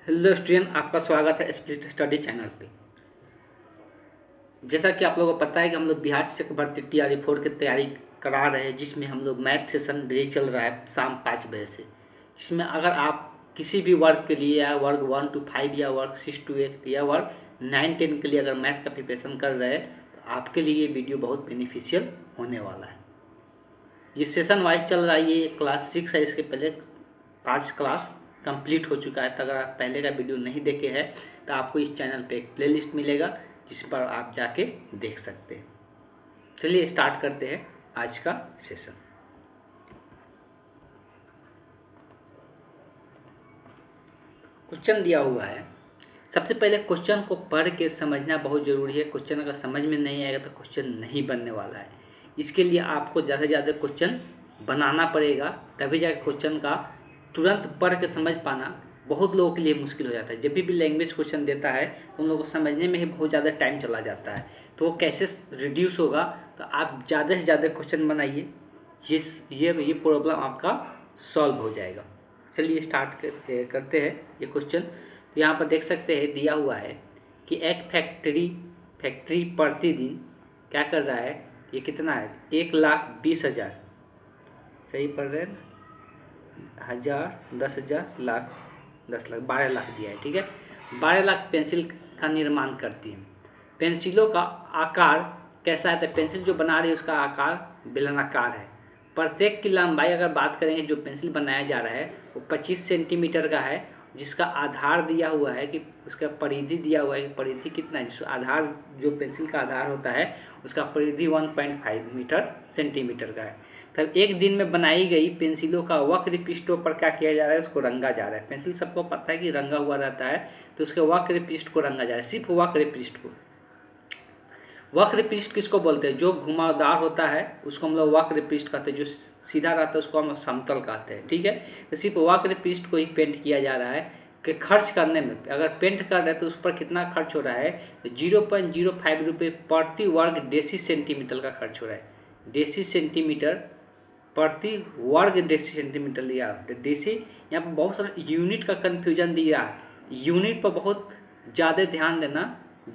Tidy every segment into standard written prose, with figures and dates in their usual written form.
Hello student, आपका स्वागत है स्प्लिट स्टडी चैनल पे। जैसा कि आप लोगों को पता है कि हम लोग बिहार शिक्षक भर्ती TRE 4 की तैयारी करा रहे हैं, जिसमें हम लोग मैथ सेशन डेली चल रहा है शाम 5 बजे से। इसमें अगर आप किसी भी वर्ग के लिए या वर्ग 1 to 5 या वर्ग 6 to 8 या वर्ग 9-10 के लिए अगर मैथ का प्रिपरेशन कर रहे हैं तो आपके लिए ये वीडियो बहुत बेनिफिशियल होने वाला है। ये सेशन वाइज चल रहा है। ये क्लास 6 है, इसके पहले 5 क्लास कंप्लीट हो चुका है। तो अगर आप पहले का वीडियो नहीं देखे हैं तो आपको इस चैनल पे एक प्लेलिस्ट मिलेगा जिस पर आप जाके देख सकते हैं। चलिए स्टार्ट करते हैं आज का सेशन। क्वेश्चन दिया हुआ है। सबसे पहले क्वेश्चन को पढ़ के समझना बहुत ज़रूरी है। क्वेश्चन अगर समझ में नहीं आएगा तो क्वेश्चन नहीं बनने वाला है। इसके लिए आपको ज़्यादा से ज़्यादा क्वेश्चन बनाना पड़ेगा, तभी जाकर क्वेश्चन का तुरंत पढ़ के समझ पाना बहुत लोगों के लिए मुश्किल हो जाता है। जब भी लैंग्वेज क्वेश्चन देता है तो उन लोगों को समझने में ही बहुत ज़्यादा टाइम चला जाता है। तो वो कैसे रिड्यूस होगा, तो आप ज़्यादा से ज़्यादा क्वेश्चन बनाइए, ये प्रॉब्लम आपका सॉल्व हो जाएगा। चलिए स्टार्ट करते हैं ये क्वेश्चन। तो यहाँ पर देख सकते हैं दिया हुआ है कि एक फैक्ट्री प्रतिदिन क्या कर रहा है, ये कितना है 1,20,000, सही पढ़ रहे हैं, 1000, 10,000, लाख, 10 लाख, 12 लाख दिया है, ठीक है। 12 लाख पेंसिल का निर्माण करती है। पेंसिलों का आकार कैसा है, तो पेंसिल जो बना रही है उसका आकार बेलनाकार है। प्रत्येक की लंबाई अगर बात करेंगे, जो पेंसिल बनाया जा रहा है वो 25 सेंटीमीटर का है, जिसका आधार दिया हुआ है कि उसका परिधि दिया हुआ है कि परिधि कितना है। जिसका आधार, जो पेंसिल का आधार होता है उसका परिधि 1.5 सेंटीमीटर का है। तब एक दिन में बनाई गई पेंसिलों का वक्र पृष्ठों पर क्या किया जा रहा है, उसको रंगा जा रहा है। पेंसिल सबको पता है कि रंगा हुआ रहता है, तो उसके वक्र पृष्ठ को रंगा जा रहा है, सिर्फ वक्र पृष्ठ को। वक्र पृष्ठ किसको बोलते हैं, जो घुमावदार होता है उसको हम लोग वक्र पृष्ठ कहते हैं, जो सीधा रहता है उसको हम समतल कहते हैं, ठीक है। तो सिर्फ वक्र पृष्ठ को ही पेंट किया जा रहा है। कि खर्च करने में, अगर पेंट कर रहे हैं तो उस पर कितना खर्च हो रहा है, तो 0.05 रुपये प्रति वर्ग डेसी सेंटीमीटर का खर्च हो रहा है। डेसी सेंटीमीटर प्रति वर्ग डेसी सेंटीमीटर लिया। डेसी यहाँ पर बहुत सारा यूनिट का कन्फ्यूजन दिया है। यूनिट पर बहुत ज़्यादा ध्यान देना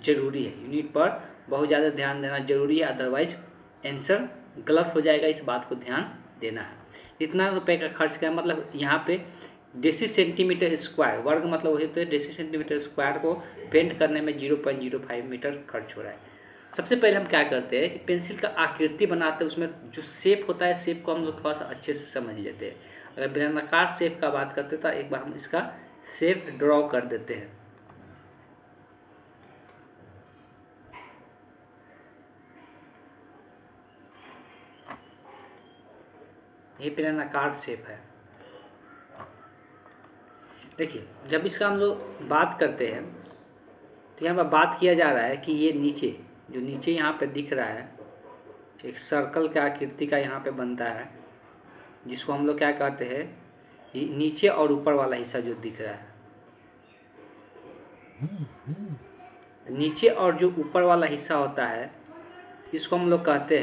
जरूरी है, यूनिट पर बहुत ज़्यादा ध्यान देना जरूरी है, अदरवाइज आंसर गलत हो जाएगा। इस बात को ध्यान देना है। इतना रुपए का खर्च किया, मतलब यहाँ पे डेसी सेंटीमीटर स्क्वायर, वर्ग मतलब वही तो है, डेसी सेंटीमीटर स्क्वायर को पेंट करने में 0.05 मीटर खर्च हो रहा है। सबसे पहले हम क्या करते हैं कि पेंसिल का आकृति बनाते हैं, उसमें जो शेप होता है शेप को हम लोग थोड़ा सा अच्छे से समझ लेते हैं। अगर बेलनाकार शेप का बात करते हैं तो एक बार हम इसका शेप ड्रॉ कर देते हैं। ये बेलनाकार शेप है। देखिए, जब इसका हम लोग बात करते हैं तो यहाँ पर बात किया जा रहा है कि ये नीचे, जो नीचे यहाँ पे दिख रहा है, एक सर्कल का आकृति का यहाँ पे बनता है, जिसको हम लोग क्या कहते हैं, ये नीचे और ऊपर वाला हिस्सा जो दिख रहा है, नीचे और जो ऊपर वाला हिस्सा होता है इसको हम लोग कहते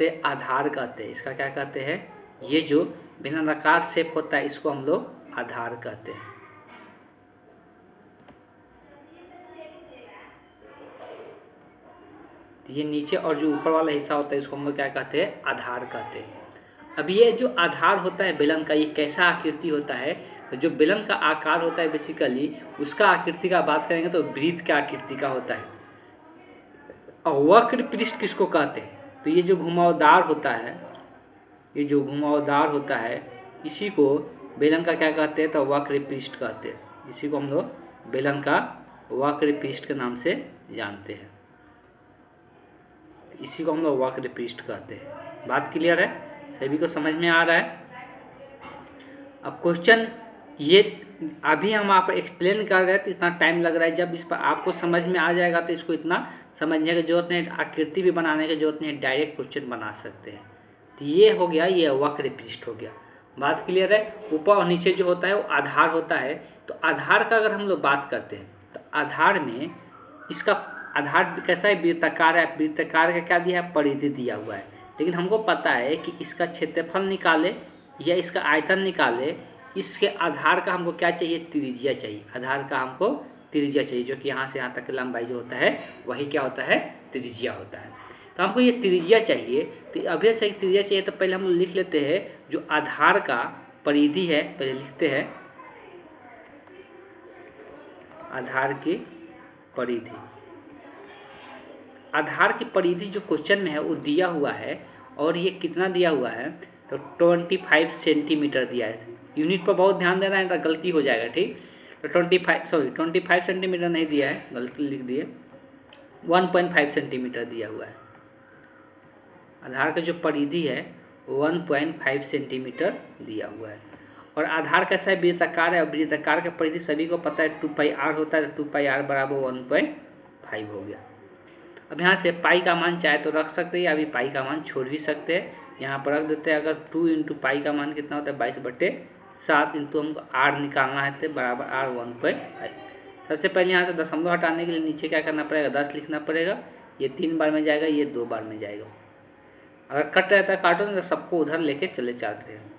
हैं, आधार कहते हैं। इसका क्या कहते हैं, ये जो बेलनाकार शेप होता है इसको हम लोग आधार कहते हैं। ये नीचे और जो ऊपर वाला हिस्सा होता है इसको हम लोग क्या कहते हैं, आधार कहते हैं। अब ये जो आधार होता है बेलन का, ये कैसा आकृति होता है, तो जो बेलन का आकार होता है बेसिकली उसका आकृति का बात करेंगे तो वृत्त का आकृति का होता है। और वक्र पृष्ठ किसको कहते हैं, तो ये जो घुमावदार होता है, ये जो घुमावदार होता है इसी को बेलन का क्या कहते हैं, तो वक्र पृष्ठ कहते हैं। इसी को हम लोग बेलन का वक्र पृष्ठ के नाम से जानते हैं। इसी को हम लोग वक्र पृष्ठ कहते हैं। बात क्लियर है, सभी को समझ में आ रहा है। अब क्वेश्चन ये अभी हम आप एक्सप्लेन कर रहे हैं तो इतना टाइम लग रहा है। जब इस पर आपको समझ में आ जाएगा तो इसको इतना समझने की जरूरत नहीं, आकृति भी बनाने की जरूरत नहीं, डायरेक्ट क्वेश्चन बना सकते हैं। तो ये हो गया, ये वक्र पृष्ठ हो गया। बात क्लियर है। ऊपर और नीचे जो होता है वो आधार होता है। तो आधार का अगर हम लोग बात करते हैं तो आधार में इसका आधार कैसा है, वृत्ताकार है। वृत्ताकार का क्या दिया है, परिधि दिया हुआ है। लेकिन हमको पता है कि इसका क्षेत्रफल निकाले या इसका आयतन निकाले इसके आधार का हमको क्या चाहिए, त्रिज्या चाहिए। आधार का हमको त्रिज्या चाहिए, जो कि यहाँ से यहाँ तक की लंबाई जो होता है वही क्या होता है, त्रिज्या होता है। तो हमको ये त्रिज्या चाहिए, तो अभी से त्रिज्या चाहिए तो पहले हम लोग लिख लेते हैं जो आधार का परिधि है, पहले लिखते हैं आधार की परिधि। आधार की परिधि जो क्वेश्चन में है वो दिया हुआ है, और ये कितना दिया हुआ है, तो 25 सेंटीमीटर दिया है। यूनिट पर बहुत ध्यान देना है, तो गलती हो जाएगा, ठीक। तो 25 सेंटीमीटर नहीं दिया है, गलती लिख दिए, 1.5 सेंटीमीटर दिया हुआ है। आधार का जो परिधि है 1.5 सेंटीमीटर दिया हुआ है। और आधार कैसा है, वृत्ताकार है, और वृत्ताकार का परिधि सभी को पता है 2πr होता है, तो 2πr बराबर 1.5 हो गया। अब यहाँ से पाई का मान चाहे तो रख सकते हैं, अभी पाई का मान छोड़ भी सकते हैं, यहाँ पर रख देते हैं। अगर 2 इंटू पाई का मान कितना होता है, 22/7 इंटू हमको r निकालना है तो बराबर r 1.5। सबसे पहले यहाँ से दशमलव हटाने के लिए नीचे क्या करना पड़ेगा, 10 लिखना पड़ेगा। ये 3 बार में जाएगा, ये 2 बार में जाएगा। अगर कट रहता है काटो तो सबको उधर लेके चले जाते हैं।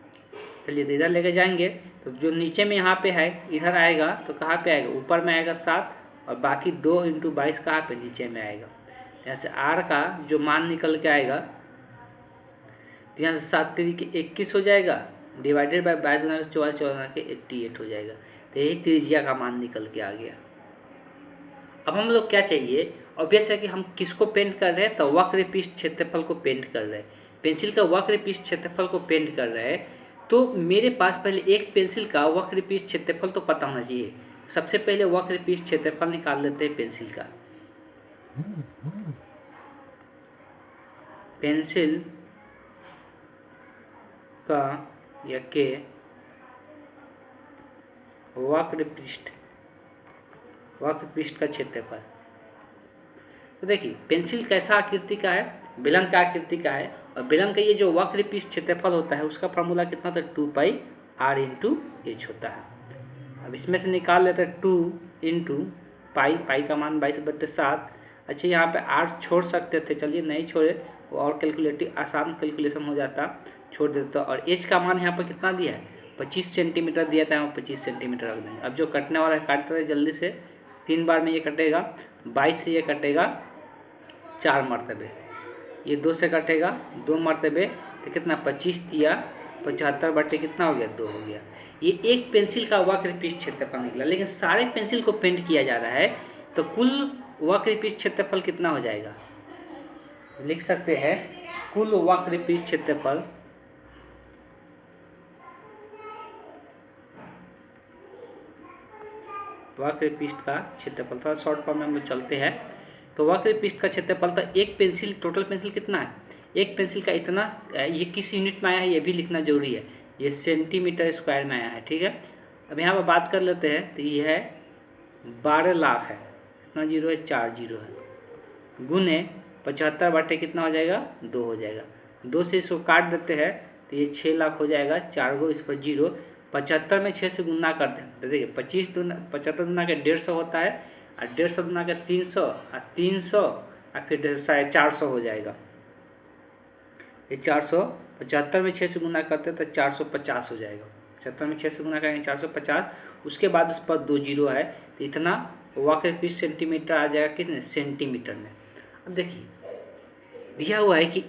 चलिए तो इधर लेके जाएंगे, तो जो नीचे में यहाँ पे है इधर आएगा, तो कहाँ पे आएगा, ऊपर में आएगा 7, और बाकी 2 इंटू 22 कहाँ पे, नीचे में आएगा। यहाँ से r का जो मान निकल के आएगा, तो यहाँ से 7 3 के 21 हो जाएगा, डिवाइडेड बाय 22 गुना के 14 के 88 हो जाएगा। तो यही त्रिज्या का मान निकल के आ गया। अब हम लोग क्या चाहिए, ऑब्वियस है कि हम किसको पेंट कर रहे हैं, तो वक्र पृष्ठ क्षेत्रफल को पेंट कर रहे हैं। पेंसिल का वक्र पृष्ठ क्षेत्रफल को पेंट कर रहे हैं, तो मेरे पास पहले एक पेंसिल का वक्र पृष्ठ क्षेत्रफल तो पता होना चाहिए। सबसे पहले वक्र पृष्ठ क्षेत्रफल निकाल लेते हैं पेंसिल का। पेंसिल का या के वक्र पृष्ठ का क्षेत्रफल। तो देखिए पेंसिल कैसा आकृति का है, बेलन का आकृति का है, और बेलन का ये जो वक्र पृष्ठ क्षेत्रफल होता है उसका फॉर्मूला कितना होता है, 2πr इंटू h होता है। अब इसमें से निकाल लेते हैं 2 इंटू पाई का मान 22/7। अच्छा यहाँ पे r छोड़ सकते थे, चलिए नहीं छोड़े, और कैलकुलेटिव आसान कैलकुलेशन हो जाता, छोड़ देता। और h का मान यहाँ पर कितना दिया है, 25 सेंटीमीटर दिया था, यहाँ 25 सेंटीमीटर रख देंगे। अब जो कटने वाला है काटते रहे जल्दी से, 3 बार में ये कटेगा, 22 से ये कटेगा 4 मरतबे, ये 2 से कटेगा 2 मरतबे, तो कितना 25 दिया, 75 बटे कितना हो गया, 2 हो गया। ये एक पेंसिल का वक्र पृष्ठ क्षेत्रफल निकला। लेकिन सारे पेंसिल को पेंट किया जा रहा है, तो कुल वक्र पृष्ठ क्षेत्रफल कितना हो जाएगा, लिख सकते हैं कुल वक्र पृष्ठ क्षेत्रफल वक्र पृष्ठ का क्षेत्रफल, थोड़ा शॉर्ट फॉर्म में हम लोग चलते हैं। तो वक्र पृष्ठ का क्षेत्रफल, तो एक पेंसिल, टोटल पेंसिल कितना है, एक पेंसिल का इतना, ये किस यूनिट में आया है ये भी लिखना जरूरी है, ये सेंटीमीटर स्क्वायर में आया है, ठीक है। अब यहाँ पर बात कर लेते हैं, तो ये है 12 लाख है, कितना जीरो है, 4 जीरो है, गुने 75 बटे कितना हो जाएगा, 2 हो जाएगा। 2 से इसको काट देते हैं, तो ये 6 लाख हो जाएगा, 4 गो इस पर जीरो, 75 में 6 से गुना करते हैं, तो देखिए 75 गुना के 150 होता है, और 150 गुना के 300, और 300 और फिर 450 हो जाएगा। ये 400, 75 में 6 से गुना करते हैं तो 450 हो जाएगा। 75 में 6 से गुना करेंगे 450, उसके बाद उस पर 2 जीरो है, तो इतना वक्र पृष्ठ सेंटीमीटर आ जाएगा, कितने सेंटीमीटर में। अब देखिए दिया हुआ है कि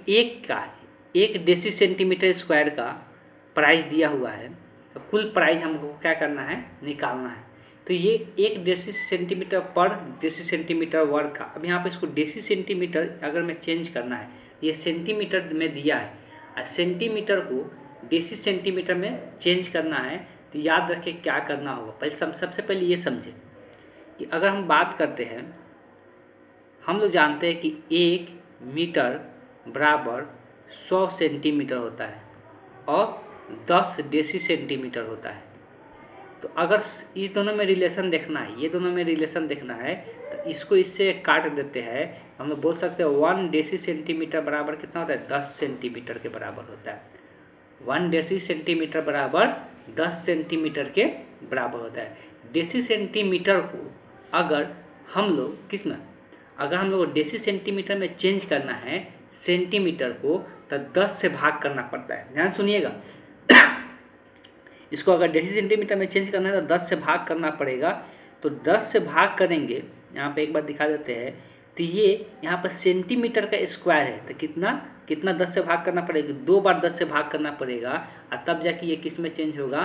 एक डेसी सेंटीमीटर स्क्वायर का प्राइस दिया हुआ है, तो कुल प्राइस हमको क्या करना है, निकालना है। तो ये 1 डेसी सेंटीमीटर पर डेसी सेंटीमीटर वर्ग का, अब यहाँ पे इसको डेसी सेंटीमीटर अगर मैं चेंज करना है, ये सेंटीमीटर में दिया है, और सेंटीमीटर को डेसी सेंटीमीटर में चेंज करना है, तो याद रखें क्या करना होगा। पहले सबसे पहले ये समझें कि अगर हम बात करते हैं, हम लोग जानते हैं कि 1 मीटर बराबर 100 सेंटीमीटर होता है, और 10 डेसी सेंटीमीटर होता है। तो अगर ये दोनों में रिलेशन देखना है, ये दोनों में रिलेशन देखना है, तो इसको इससे काट देते हैं। हम लोग बोल सकते हैं 1 डेसी सेंटीमीटर बराबर कितना होता है, 10 सेंटीमीटर के बराबर होता है। 1 डेसी सेंटीमीटर बराबर 10 सेंटीमीटर के बराबर होता है। डेसी सेंटीमीटर को अगर हम लोग किस में, अगर हम लोग डेसी सेंटीमीटर में चेंज करना है सेंटीमीटर को, तो 10 से भाग करना पड़ता है। ध्यान सुनिएगा इसको अगर डेसी सेंटीमीटर में चेंज करना है तो 10 से भाग करना पड़ेगा। तो 10 से भाग करेंगे, यहाँ पे एक बार दिखा देते हैं, तो ये यहाँ पर सेंटीमीटर का स्क्वायर है, तो कितना कितना 10 से भाग करना पड़ेगा, 2 बार 10 से भाग करना पड़ेगा, और तब जाके ये किस में चेंज होगा,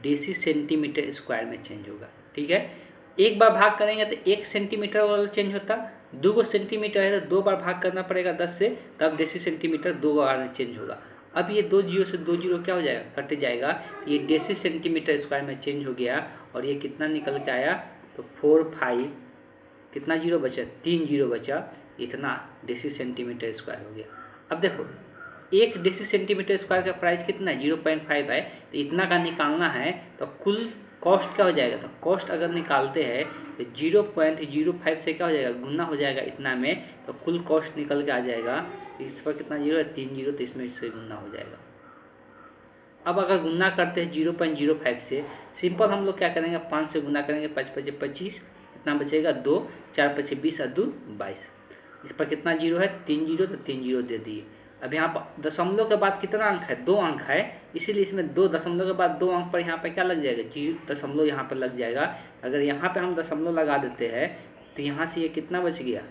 डेसी सेंटीमीटर स्क्वायर में चेंज होगा। ठीक है, एक बार भाग करेंगे तो 1 सेंटीमीटर वाला चेंज होता, 2 सेंटीमीटर है तो 2 बार भाग करना पड़ेगा 10 से, तब डेसी सेंटीमीटर 2 बार में चेंज होगा। अब ये 2 जीरो से 2 जीरो क्या हो जाएगा, कट जाएगा, ये डेसी सेंटीमीटर स्क्वायर में चेंज हो गया, और ये कितना निकल के आया, तो 4 5 कितना जीरो बचा, 3 जीरो बचा, इतना डेसी सेंटीमीटर स्क्वायर हो गया। अब देखो 1 डेसी सेंटीमीटर स्क्वायर का प्राइस कितना है, 0.5 है, तो इतना का निकालना है, तो कुल कॉस्ट क्या हो जाएगा, तो कॉस्ट अगर निकालते हैं तो 0.05 से क्या हो जाएगा, गुना हो जाएगा इतना में, तो कुल कॉस्ट निकल के आ जाएगा। इस पर कितना जीरो है, 3 जीरो, तो इसमें इससे गुना हो जाएगा। अब अगर गुना करते हैं 0.05 से, सिंपल हम लोग क्या करेंगे, 5 से गुना करेंगे, 5 5 25, इतना बचेगा 2, 4 5 20 और 2 22। इस पर कितना जीरो है, 3 जीरो, तो 3 जीरो दे दिए। अब यहाँ पर दशमलव के बाद कितना अंक है, 2 अंक है, इसीलिए इसमें 2 दशमलव के बाद 2 अंक पर यहाँ पर क्या लग जाएगा, दशमलव यहाँ पर लग जाएगा। अगर यहाँ पे हम दशमलव लगा देते हैं तो यहाँ से ये कितना बच गया,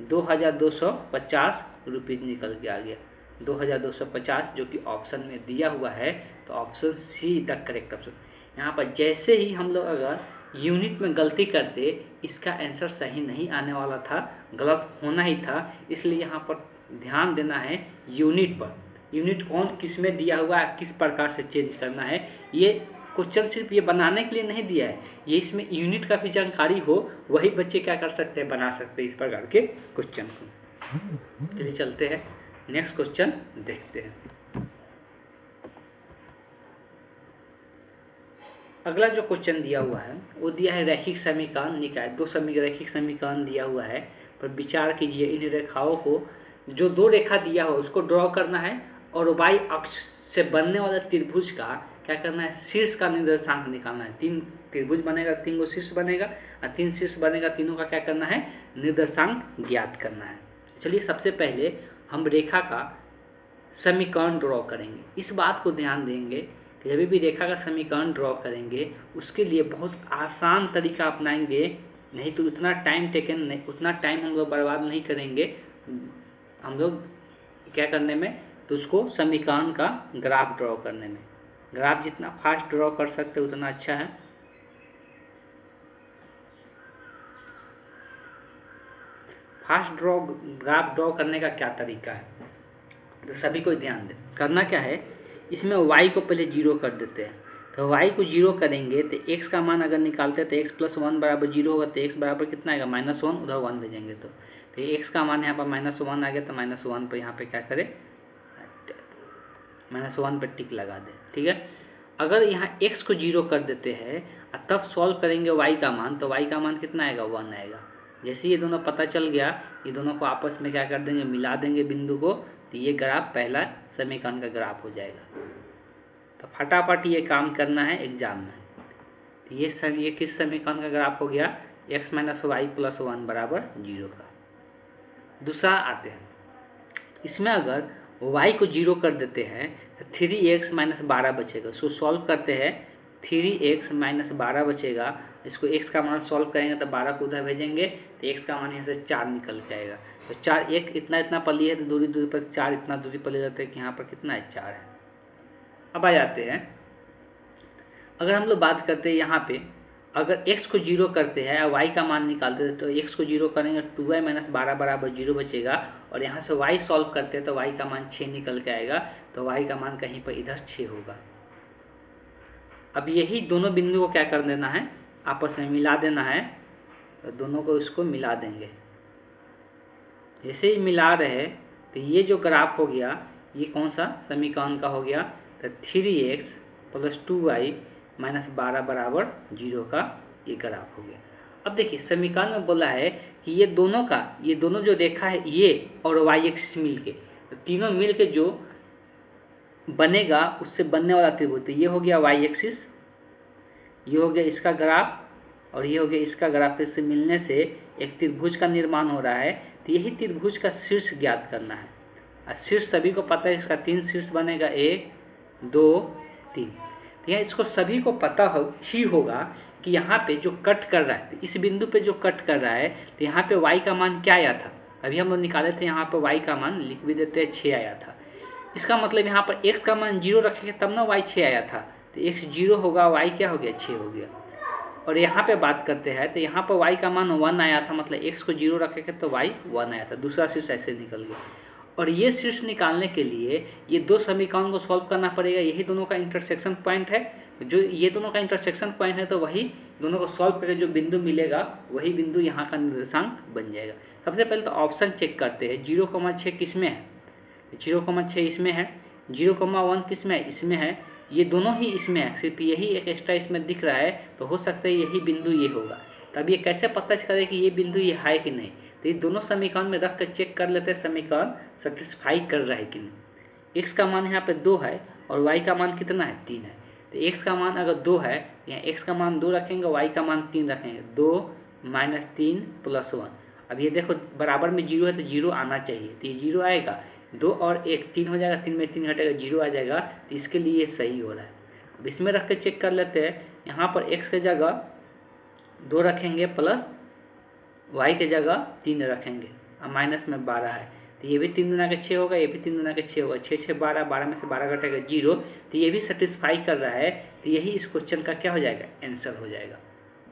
2250 रुपीज़ निकल के आ गया, 2250, जो कि ऑप्शन में दिया हुआ है। तो option see the correct option. यहाँ पर जैसे ही हम लोग अगर यूनिट में गलती करते, इसका आंसर सही नहीं आने वाला था, गलत होना ही था, इसलिए यहाँ पर ध्यान देना है यूनिट पर। यूनिट कौन किस में दिया हुआ है, किस प्रकार से चेंज करना है। ये क्वेश्चन सिर्फ ये बनाने के लिए नहीं दिया है, ये इसमें यूनिट का भी जानकारी हो, वही बच्चे क्या कर सकते हैं, बना सकते हैं इस प्रकार के क्वेश्चन को। चलिए चलते हैं, नेक्स्ट क्वेश्चन देखते हैं। अगला जो क्वेश्चन दिया हुआ है वो दिया है रैखिक समीकरण निकाय। 2 रैखिक समीकरण दिया हुआ है, पर विचार कीजिए, इन रेखाओं को, जो 2 रेखा दिया हो उसको ड्रॉ करना है, और वाई अक्ष से बनने वाला त्रिभुज का क्या करना है, शीर्ष का निर्देशांक निकालना है। 3 त्रिभुज बनेगा, 3 को शीर्ष बनेगा, और 3 शीर्ष बनेगा, तीनों का क्या करना है, निर्देशांक ज्ञात करना है। चलिए सबसे पहले हम रेखा का समीकरण ड्रॉ करेंगे। इस बात को ध्यान देंगे कि जब भी रेखा का समीकरण ड्रॉ करेंगे उसके लिए बहुत आसान तरीका अपनाएंगे, नहीं तो उतना टाइम टेकन नहीं, उतना टाइम हम लोग बर्बाद नहीं करेंगे हम लोग क्या करने में, तो उसको समीकरण का ग्राफ ड्रॉ करने में। ग्राफ जितना फास्ट ड्रॉ कर सकते उतना अच्छा है। फास्ट ग्राफ ड्रॉ करने का क्या तरीका है, तो सभी को ध्यान दें। करना क्या है, इसमें y को पहले 0 कर देते हैं, तो y को 0 करेंगे तो x का मान अगर निकालते हैं तो x + 1 बराबर 0 होगा, तो x बराबर कितना आएगा, -1, उधर 1 भेजेंगे तो x का मान यहाँ पर -1 आ गया, तो -1 पर यहाँ पे क्या करें, -1 पर टिक लगा दें। ठीक है, अगर यहाँ x को 0 कर देते हैं और तब सॉल्व करेंगे y का मान, तो y का मान कितना आएगा, 1 आएगा। जैसे ये दोनों पता चल गया, ये दोनों को आपस में क्या कर देंगे, मिला देंगे बिंदु को, तो ये ग्राफ पहला समीकरण का ग्राफ हो जाएगा। तो फटाफट ये काम करना है एग्जाम में। तो ये किस समीकरण का ग्राफ हो गया, x - y + 1 बराबर 0 का। दूसरा आते हैं, इसमें अगर y को 0 कर देते हैं तो 3x - 12 बचेगा। उसको सॉल्व करते हैं, 3x - 12 बचेगा। इसको x का मान सॉल्व करेंगे तो 12 को उधर भेजेंगे, तो x का मान यहाँ से 4 निकल के आएगा। तो 4 एक इतना पर लिए है, तो दूरी पर 4 इतना दूरी पर ले जाते हैं कि यहाँ पर कितना है, 4 है। अब आ जाते हैं, अगर हम लोग बात करते हैं यहाँ पे, अगर x को 0 करते हैं और y का मान निकालते हैं, तो x को 0 करेंगे 2y - 12 बराबर 0 बचेगा, और यहाँ से y सॉल्व करते हैं तो y का मान 6 निकल के आएगा, तो y का मान कहीं पर इधर 6 होगा। अब यही दोनों बिंदु को क्या कर देना है, आपस में मिला देना है, तो दोनों को इसको मिला देंगे। जैसे ही मिला रहे तो ये जो ग्राफ हो गया, ये कौन सा समीकरण का हो गया, तो 3x + 2y - 12 बराबर 0 का ये ग्राफ हो गया। अब देखिए समीकरण में बोला है कि ये दोनों जो रेखा है, ये और y एक्सिस मिल के, तो तीनों मिल के जो बनेगा उससे बनने वाला त्रिभुज, तो ये हो गया y एक्सिस, ये हो गया इसका ग्राफ, और ये हो गया इसका ग्राफ। तो इससे मिलने से एक त्रिभुज का निर्माण हो रहा है। तो यही त्रिभुज का शीर्ष ज्ञात करना है, और शीर्ष सभी को पता है, इसका 3 शीर्ष बनेगा, 1 2 3। तो यहाँ इसको सभी को पता ही होगा कि यहाँ पे जो कट कर रहा है, इस बिंदु पे जो कट कर रहा है, तो यहाँ पे y का मान क्या आया था, अभी हम लोग निकाले थे, यहाँ पे y का मान लिख भी देते हैं 6 आया था। इसका मतलब यहाँ पर x का मान 0 रखेंगे तब ना y 6 आया था, तो x 0 होगा, y क्या हो गया 6 हो गया। और यहाँ पे बात करते हैं तो यहाँ पर y का मान 1 आया था, मतलब x को 0 रखेंगे तो y 1 आया था, दूसरा शीर्ष ऐसे निकल गया। और ये शीर्ष निकालने के लिए ये दो समीकरण को सॉल्व करना पड़ेगा, यही दोनों का इंटरसेक्शन पॉइंट है, जो ये दोनों का इंटरसेक्शन पॉइंट है, तो वही दोनों को सॉल्व करके जो बिंदु मिलेगा वही बिंदु यहाँ का निर्देशांक बन जाएगा। सबसे पहले तो ऑप्शन चेक करते हैं, 0,6 किस में है, 0,6 इसमें है, 0,1 किस में है, इसमें है, ये दोनों ही इसमें है, सिर्फ यही एक एक्स्ट्रा इसमें दिख रहा है, तो हो सकता है यही बिंदु ये होगा। तब ये कैसे पता चले कि ये बिंदु ये है कि नहीं, तो ये दोनों समीकरण में रख कर चेक कर लेते हैं समीकरण सेटिस्फाई कर रहा है कि नहीं। x का मान यहाँ पे 2 है और y का मान कितना है 3 है, तो x का मान अगर 2 है, यहाँ x का मान 2 रखेंगे, y का मान 3 रखेंगे, 2 - 3 + 1। अब ये देखो बराबर में 0 है तो 0 आना चाहिए, तो ये 0 आएगा, 2 और 1 3 हो जाएगा, 3 में 3 घटेगा 0 आ जाएगा, तो इसके लिए ये सही हो रहा है। अब इसमें रख के चेक कर लेते हैं, यहाँ पर x की जगह 2 रखेंगे प्लस y की जगह 3 रखेंगे, अब माइनस में 12 है, तो ये भी 3 दूना के 6 होगा, ये भी 3 दूना के 6 होगा, 6 6 12, 12 में से 12 घटेगा 0, तो ये भी सेटिस्फाई कर रहा है, तो यही इस क्वेश्चन का क्या हो जाएगा, आंसर हो जाएगा।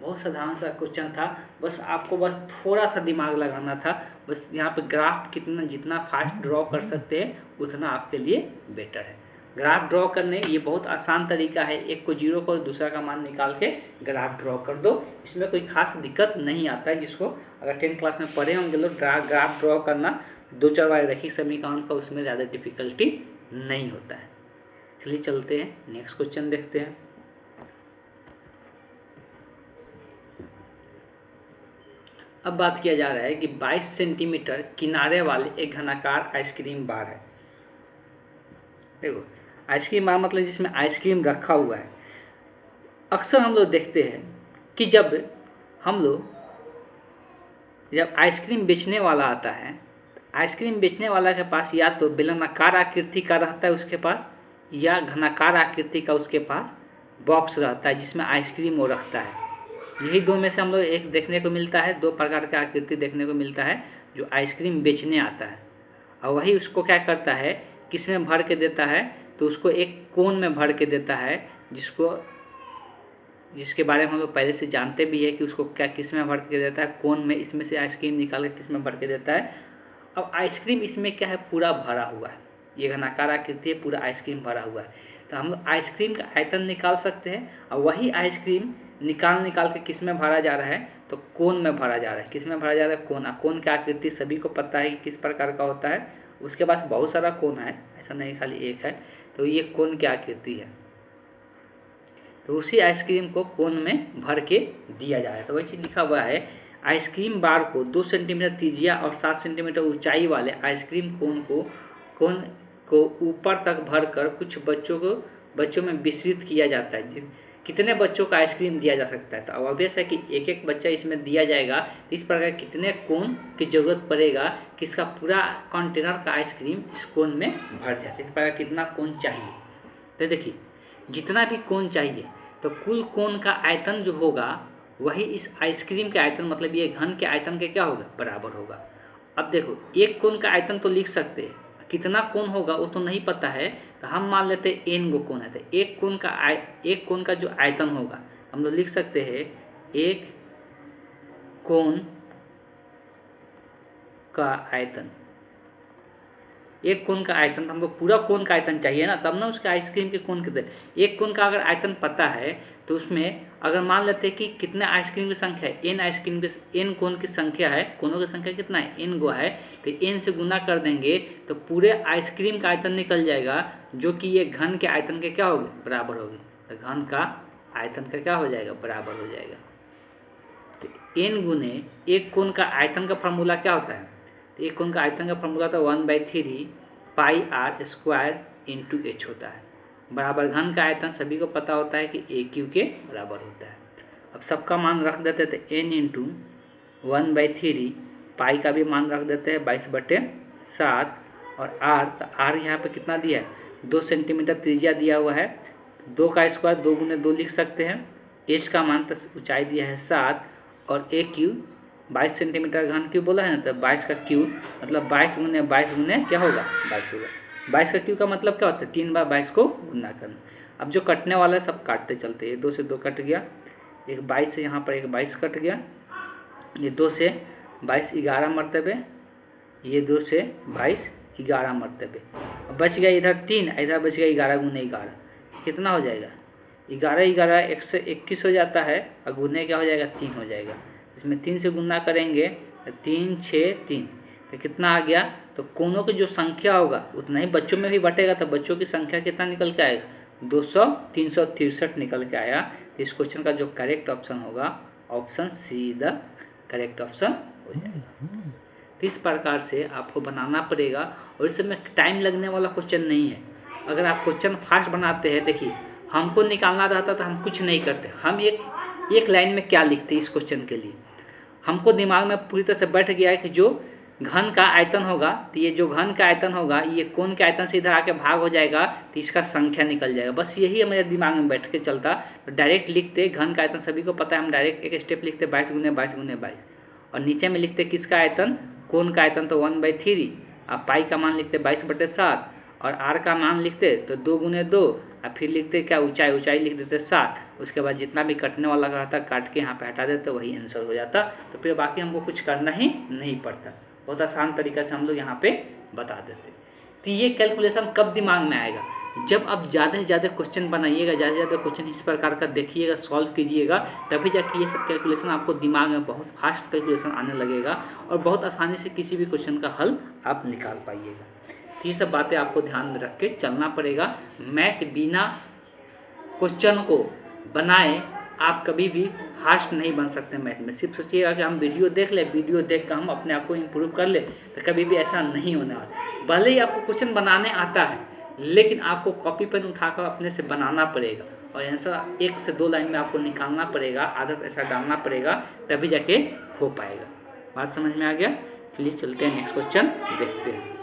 बहुत साधारण सा क्वेश्चन था, बस आपको बस थोड़ा सा दिमाग लगाना था, बस यहाँ पे ग्राफ कितना जितना फास्ट ड्रॉ कर सकते हैं उतना आपके लिए बेटर है। ग्राफ ड्रॉ करने ये बहुत आसान तरीका है, एक को 0 करो, दूसरा का मान निकाल के ग्राफ ड्रॉ कर दो, इसमें कोई खास दिक्कत नहीं आता है। जिसको अगर 10th क्लास में पढ़े होंगे लोग, ग्राफ ड्रॉ करना 2-4 बार रखी समीकरण का, उसमें ज़्यादा डिफिकल्टी नहीं होता है। चलिए चलते हैं, नेक्स्ट क्वेश्चन देखते हैं। अब बात किया जा रहा है कि 22 सेंटीमीटर किनारे वाले एक घनाकार आइसक्रीम बार है। देखो आइसक्रीम बार मतलब जिसमें आइसक्रीम रखा हुआ है। अक्सर हम लोग देखते हैं कि जब आइसक्रीम बेचने वाला आता है, आइसक्रीम बेचने वाला के पास या तो बेलनाकार आकृति का रहता है उसके पास, या घनाकार आकृति का उसके पास बॉक्स रहता है जिसमें आइसक्रीम वो रखता है। यही दो में से हम लोग एक देखने को मिलता है, 2 प्रकार का आकृति देखने को मिलता है जो आइसक्रीम बेचने आता है। और वही उसको क्या करता है, किस में भर के देता है, तो उसको एक कोन में भर के देता है, जिसके बारे में हम लोग पहले से जानते भी है कि उसको क्या किस में भर के देता है, कोन में, इसमें से आइसक्रीम निकाल के किस में भर के देता है। अब आइसक्रीम इसमें क्या है, पूरा भरा हुआ है, ये घनाकार आकृति है, पूरा आइसक्रीम भरा हुआ है। तो हम लोग आइसक्रीम का आयतन निकाल सकते हैं, और वही आइसक्रीम निकाल के किस में भरा जा रहा है, तो कोन में भरा जा रहा है। किस में भरा जा रहा है, कोन। कोन की आकृति सभी को पता है कि किस प्रकार का होता है, उसके पास बहुत सारा कोन है, ऐसा नहीं खाली एक है, तो ये कोन की आकृति है। तो उसी आइसक्रीम को कोन में भर के दिया जा रहा है। तो वही चीज़ लिखा हुआ है, आइसक्रीम बार को 2 सेंटीमीटर त्रिज्या और 7 सेंटीमीटर ऊंचाई वाले आइसक्रीम कोन को ऊपर तक भरकर कुछ बच्चों में विस्तृत किया जाता है। कितने बच्चों का आइसक्रीम दिया जा सकता है, तो ऑब्वियस है कि एक एक बच्चा इसमें दिया जाएगा। इस प्रकार कितने कोन की जरूरत पड़ेगा कि इसका पूरा कंटेनर का आइसक्रीम इस कोन में भर जाए। इस प्रकार कितना कोन चाहिए, तो देखिए जितना भी कोन चाहिए, तो कुल कोन का आयतन जो होगा वही इस आइसक्रीम के आयतन, मतलब ये घन के आयतन के क्या होगा, बराबर होगा। अब देखो एक कोन का आयतन तो लिख सकते हैं, कितना कोन होगा वो तो नहीं पता है, तो हम मान लेते हैं n गो कोन है, तो एक कोन का जो आयतन होगा हम लोग लिख सकते हैं, एक कोन का आयतन, एक कोन का आयतन, तो हमको पूरा कोन का आयतन चाहिए ना, तब ना उसके आइसक्रीम के कोन कितने। एक कोन का अगर आयतन पता है तो उसमें अगर मान लेते हैं कि कितने आइसक्रीम की संख्या है, n कोन की संख्या है, कोनों की संख्या कितना है, n गो है, तो n से गुना कर देंगे तो पूरे आइसक्रीम का आयतन निकल जाएगा, जो कि ये घन के आयतन के क्या होगी, बराबर होगी। तो घन का आयतन का क्या हो जाएगा, बराबर हो जाएगा। तो n गुने एक कोन का आयतन का फॉर्मूला क्या होता है, तो एक कोन का आयतन का फॉर्मूला तो 1/3 पाई r स्क्वायर इंटू h होता है, बराबर घन का आयतन सभी को पता होता है कि AQ के बराबर होता है। अब सबका मान रख देते थे n इंटू 1/3, पाई का भी मान रख देते हैं 22/7, और r, तो r यहाँ पे कितना दिया है, 2 सेंटीमीटर त्रिज्या दिया हुआ है, 2 का स्क्वायर 2 गुने 2 लिख सकते हैं। एच का मान तो ऊंचाई दिया है 7 और ए क्यूब 22 सेंटीमीटर घन क्यूब बोला है ना, तो 22 का क्यूब मतलब 22 गुने क्या होगा 22 होगा। 22 का क्यूब का मतलब क्या होता है 3 बार 22 को गुना करना। अब जो कटने वाला है सब काटते चलते हैं। 2 से 2 कट गया, एक 22 से यहाँ पर एक 22 कट गया, ये 2 से 22 11 मरतबे, ये 2 से 22 11 मरतबे। बच गया इधर 3, इधर बच गया 11 गुने 11, कितना हो जाएगा 11 11 121 हो जाता है और गुने क्या हो जाएगा 3 हो जाएगा। इसमें 3 से गुना करेंगे तो 3 6 3, तो कितना आ गया। तो कोनों की जो संख्या होगा उतना ही बच्चों में भी बटेगा, तो बच्चों की संख्या कितना निकल के आएगा 200 363 निकल के आया। तो इस क्वेश्चन का जो करेक्ट ऑप्शन होगा option see the correct option हो जाएगा। तो इस प्रकार से आपको बनाना पड़ेगा और इसमें टाइम लगने वाला क्वेश्चन नहीं है। अगर आप क्वेश्चन फास्ट बनाते हैं, देखिए हमको निकालना रहता तो हम कुछ नहीं करते, हम एक लाइन में क्या लिखते इस क्वेश्चन के लिए हमको दिमाग में पूरी तरह से बैठ गया है कि जो घन का आयतन होगा, तो ये जो घन का आयतन होगा ये कोण के आयतन से इधर आके भाग हो जाएगा तो इसका संख्या निकल जाएगा। बस यही मेरे दिमाग में बैठ के चलता, तो डायरेक्ट लिखते घन का आयतन सभी को पता है, हम डायरेक्ट एक स्टेप लिखते 22 गुने 22 गुने 22 और नीचे में लिखते किसका आयतन कोण का आयतन तो 1/3, अब पाई का मान लिखते 22/7 और आर का मान लिखते तो 2 गुने 2 और फिर लिखते क्या ऊंचाई लिख देते 7। उसके बाद जितना भी कटने वाला रहता काट के यहाँ पे हटा देते, वही आंसर हो जाता। तो फिर बाकी हमको कुछ करना ही नहीं पड़ता, बहुत आसान तरीका से हम लोग यहाँ पे बता देते। तो ये कैलकुलेशन कब दिमाग में आएगा, जब आप ज़्यादा से ज़्यादा क्वेश्चन बनाइएगा, ज़्यादा से ज़्यादा क्वेश्चन इस प्रकार का देखिएगा, सॉल्व कीजिएगा, तभी जाके ये सब कैलकुलेशन आपको दिमाग में बहुत फास्ट कैलकुलेशन आने लगेगा और बहुत आसानी से किसी भी क्वेश्चन का हल आप निकाल पाइएगा। तो ये सब बातें आपको ध्यान में रख के चलना पड़ेगा। मैथ बिना क्वेश्चन को बनाए आप कभी भी फास्ट नहीं बन सकते मैथ में। सिर्फ सोचिएगा कि हम वीडियो देख ले, वीडियो देख कर हम अपने आप को इम्प्रूव कर ले, तो कभी भी ऐसा नहीं होने वाला। भले ही आपको क्वेश्चन बनाने आता है, लेकिन आपको कॉपी पेन उठाकर अपने से बनाना पड़ेगा और ऐसा 1 से 2 लाइन में आपको निकालना पड़ेगा, आदत ऐसा डालना पड़ेगा, तभी जाके हो पाएगा। बात समझ में आ गया? चलिए चलते हैं नेक्स्ट क्वेश्चन देखते हैं।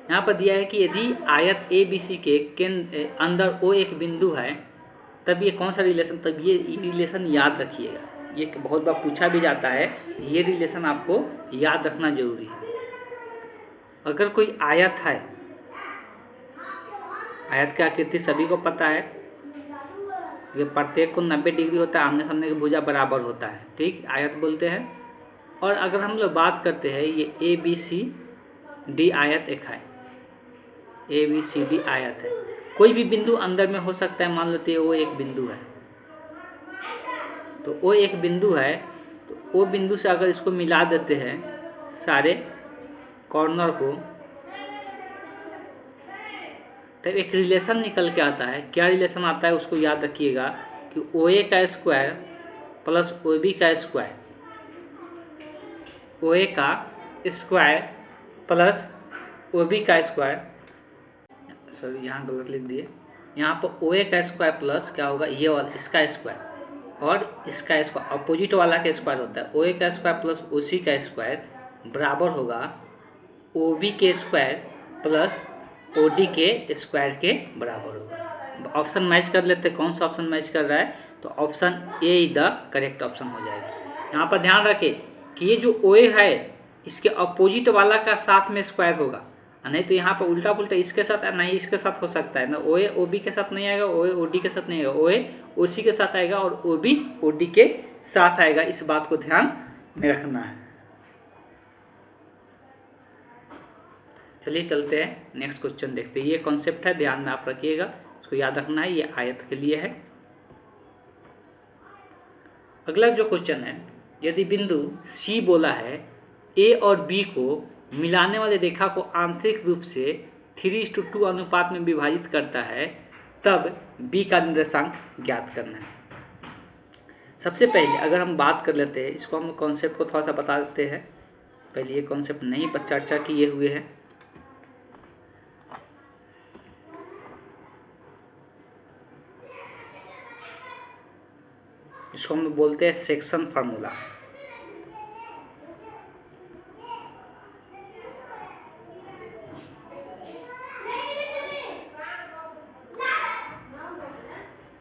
यहाँ पर दिया है कि यदि आयत ABC के केंद्र अंदर O एक बिंदु है, तब ये कौन सा रिलेशन, तब ये रिलेशन याद रखिएगा, ये बहुत बार पूछा भी जाता है, ये रिलेशन आपको याद रखना जरूरी है। अगर कोई आयत है, आयत की आकृति सभी को पता है, ये प्रत्येक को 90 डिग्री होता है, आमने सामने की भुजा बराबर होता है, ठीक, आयत बोलते हैं। और अगर हम लोग बात करते हैं ये ABCD आयत एक है, ABCD आयत है, कोई भी बिंदु अंदर में हो सकता है, मान लेते हैं वो एक बिंदु है, तो वो एक बिंदु है, तो वो बिंदु से अगर इसको मिला देते हैं सारे कॉर्नर को, तो एक रिलेशन निकल के आता है। क्या रिलेशन आता है उसको याद रखिएगा कि OA का स्क्वायर प्लस OB का स्क्वायर, OA का स्क्वायर प्लस OB का स्क्वायर, सॉरी यहाँ गलत लिख दिए, यहाँ पर OA का स्क्वायर प्लस क्या होगा ये वाला इसका स्क्वायर और इसका स्क्वायर, अपोजिट वाला का स्क्वायर होता है। OA का स्क्वायर प्लस OC का स्क्वायर बराबर होगा OB के स्क्वायर प्लस OD के स्क्वायर के बराबर होगा। ऑप्शन मैच कर लेते, कौन सा ऑप्शन मैच कर रहा है, तो option A the correct option हो जाएगा। यहाँ पर ध्यान रखें कि ये जो OA है इसके अपोजिट वाला का साथ में स्क्वायर होगा, नहीं तो यहाँ पर उल्टा पुल्टा इसके साथ नहीं इसके साथ हो सकता है ना, OA OB के साथ नहीं आएगा, OA OD के साथ नहीं आएगा, OA OC के साथ आएगा और OB OD के साथ आएगा। इस बात को ध्यान में रखना है। चलिए चलते हैं नेक्स्ट क्वेश्चन देखते हैं। ये कॉन्सेप्ट है, ध्यान में आप रखिएगा, इसको याद रखना है, ये आयत के लिए है। अगला जो क्वेश्चन है, यदि बिंदु C बोला है A और B को मिलाने वाली रेखा को आंतरिक रूप से 3:2 अनुपात में विभाजित करता है, तब B का निर्देशांक ज्ञात करना है। सबसे पहले अगर हम बात कर लेते हैं, इसको हम कॉन्सेप्ट को थोड़ा सा बता देते हैं। पहले ये कॉन्सेप्ट नहीं पर चर्चा किए हुए हैं। इसको हम बोलते हैं सेक्शन फार्मूला।